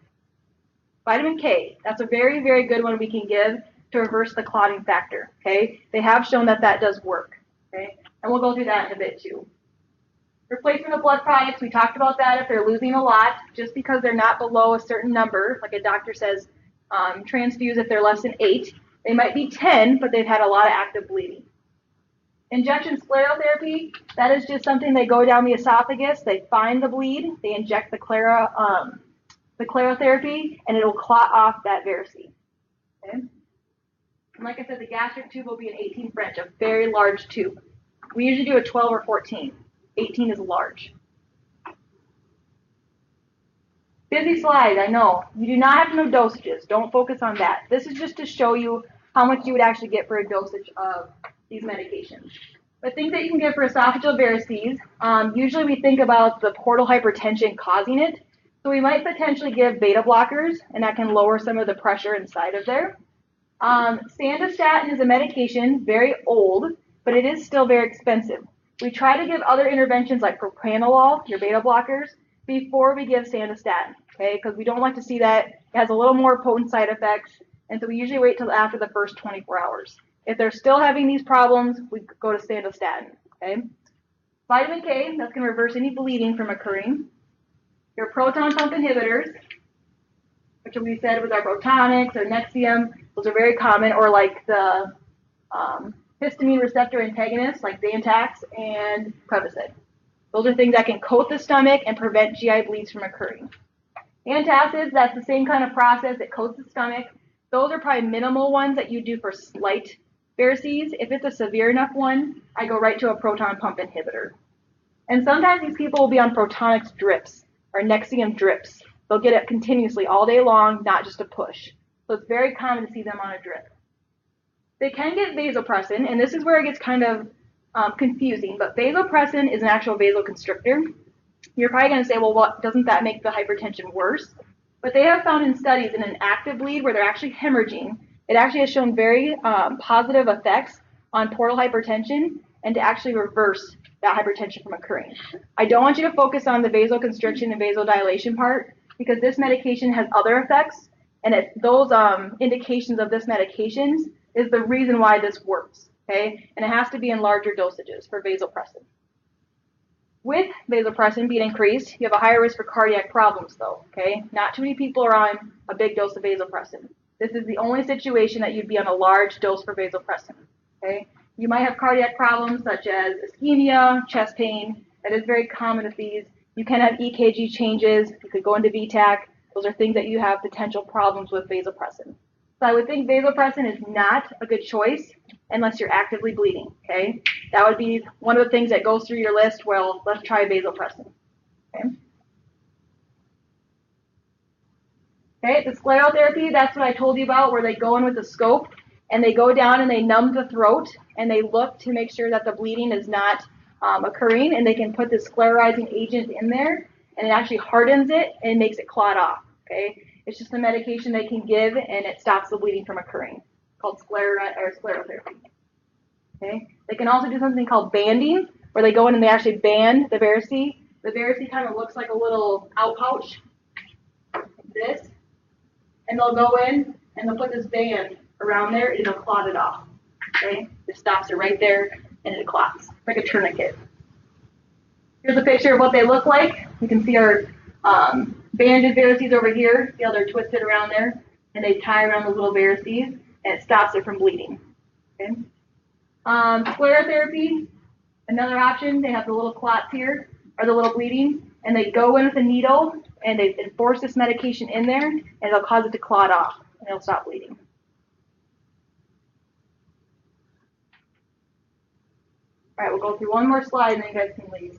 Vitamin K. That's a very, very good one we can give to reverse the clotting factor, okay? They have shown that that does work, okay? And we'll go through that in a bit too. Replacement of blood products, we talked about that. If they're losing a lot, just because they're not below a certain number, like a doctor says, transfuse if they're less than 8. They might be 10, but they've had a lot of active bleeding. Injection sclerotherapy, that is just something they go down the esophagus, they find the bleed, they inject the sclerotherapy, and it will clot off that varice. Okay? And like I said, the gastric tube will be an 18 French, a very large tube. We usually do a 12 or 14. 18 is large. Busy slide, I know. You do not have to know dosages. Don't focus on that. This is just to show you how much you would actually get for a dosage of these medications. The things that you can give for esophageal varices, usually we think about the portal hypertension causing it. So we might potentially give beta blockers, and that can lower some of the pressure inside of there. Sandostatin is a medication, very old, but it is still very expensive. We try to give other interventions like propranolol, your beta blockers, before we give sandostatin, okay? Because we don't like to see that it has a little more potent side effects, and so we usually wait till after the first 24 hours. If they're still having these problems, we go to sandostatin, okay? Vitamin K, that's going to reverse any bleeding from occurring. Your proton pump inhibitors, which we said was our Protonics or Nexium, those are very common, or like the histamine receptor antagonists like Zantac and Prevacid. Those are things that can coat the stomach and prevent GI bleeds from occurring. Antacids, that's the same kind of process. It coats the stomach. Those are probably minimal ones that you do for slight varices. If it's a severe enough one, I go right to a proton pump inhibitor. And sometimes these people will be on Protonics drips or Nexium drips. They'll get it continuously all day long, not just a push. So it's very common to see them on a drip. They can get vasopressin, and this is where it gets kind of confusing, but vasopressin is an actual vasoconstrictor. You're probably going to say, well, doesn't that make the hypertension worse? But they have found in studies in an active bleed where they're actually hemorrhaging, it actually has shown very positive effects on portal hypertension and to actually reverse that hypertension from occurring. I don't want you to focus on the vasoconstriction and vasodilation part because this medication has other effects, and those indications of this medications is the reason why this works, okay? And it has to be in larger dosages for vasopressin. With vasopressin being increased, you have a higher risk for cardiac problems though, okay? Not too many people are on a big dose of vasopressin. This is the only situation that you'd be on a large dose for vasopressin, okay? You might have cardiac problems such as ischemia, chest pain. That is very common with these. You can have EKG changes. You could go into VTAC. Those are things that you have potential problems with vasopressin. So I would think vasopressin is not a good choice unless you're actively bleeding, okay? That would be one of the things that goes through your list. Well, let's try vasopressin, okay? Okay, the sclerotherapy, that's what I told you about, where they go in with a scope and they go down and they numb the throat and they look to make sure that the bleeding is not occurring, and they can put this sclerosing agent in there and it actually hardens it and makes it clot off, okay? It's just a medication they can give and it stops the bleeding from occurring, called sclerotherapy. Okay? They can also do something called banding, where they go in and they actually band the varices. The varices kind of looks like a little outpouch, like this, and they'll go in and they'll put this band around there and it'll clot it off. Okay, it stops it right there and it clots like a tourniquet. Here's a picture of what they look like. You can see our banded varices over here. See how they're twisted around there, and they tie around the little varices, and it stops it from bleeding. Okay. Sclerotherapy, another option. They have the little clots here, or the little bleeding, and they go in with a needle, and they force this medication in there, and it'll cause it to clot off, and it'll stop bleeding. All right, we'll go through one more slide, and then you guys can leave.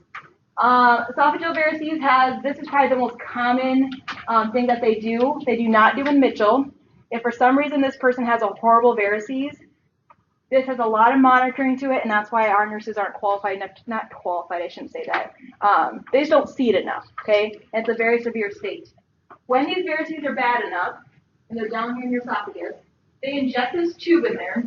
Esophageal varices this is probably the most common thing that they do. They do not do in Mitchell. If for some reason this person has a horrible varices, this has a lot of monitoring to it, and that's why our nurses aren't qualified, not qualified, I shouldn't say that. They just don't see it enough, okay? And it's a very severe state. When these varices are bad enough, and they're down here in your esophagus, they inject this tube in there,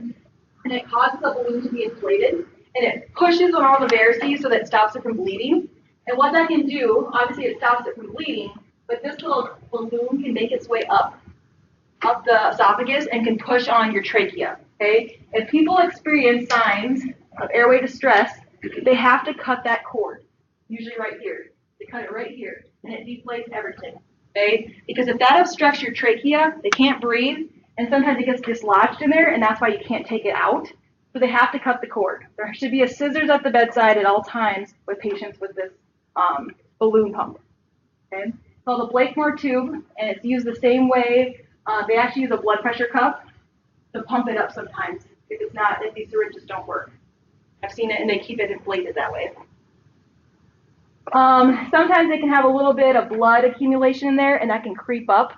and it causes the balloon to be inflated, and it pushes on all the varices so that it stops it from bleeding. And what that can do, obviously it stops it from bleeding, but this little balloon can make its way up the esophagus and can push on your trachea, okay? If people experience signs of airway distress, they have to cut that cord, usually right here. They cut it right here, and it deflates everything, okay? Because if that obstructs your trachea, they can't breathe, and sometimes it gets dislodged in there, and that's why you can't take it out. So they have to cut the cord. There should be a scissors at the bedside at all times with patients with this balloon pump. Okay? It's called a Blakemore tube, and it's used the same way. They actually use a blood pressure cuff to pump it up sometimes if these syringes don't work. I've seen it, and they keep it inflated that way. Sometimes they can have a little bit of blood accumulation in there, and that can creep up.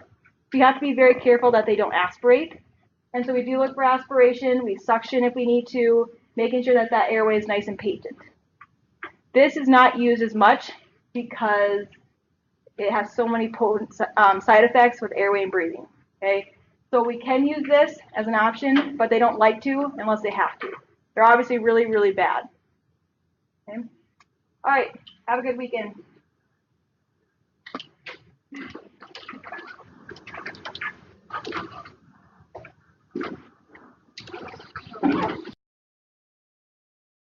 So you have to be very careful that they don't aspirate. And so we do look for aspiration. We suction if we need to, making sure that that airway is nice and patent. This is not used as much because it has so many potent side effects with airway and breathing. Okay, so we can use this as an option, but they don't like to unless they have to. They're obviously really, really bad. Okay. All right, have a good weekend.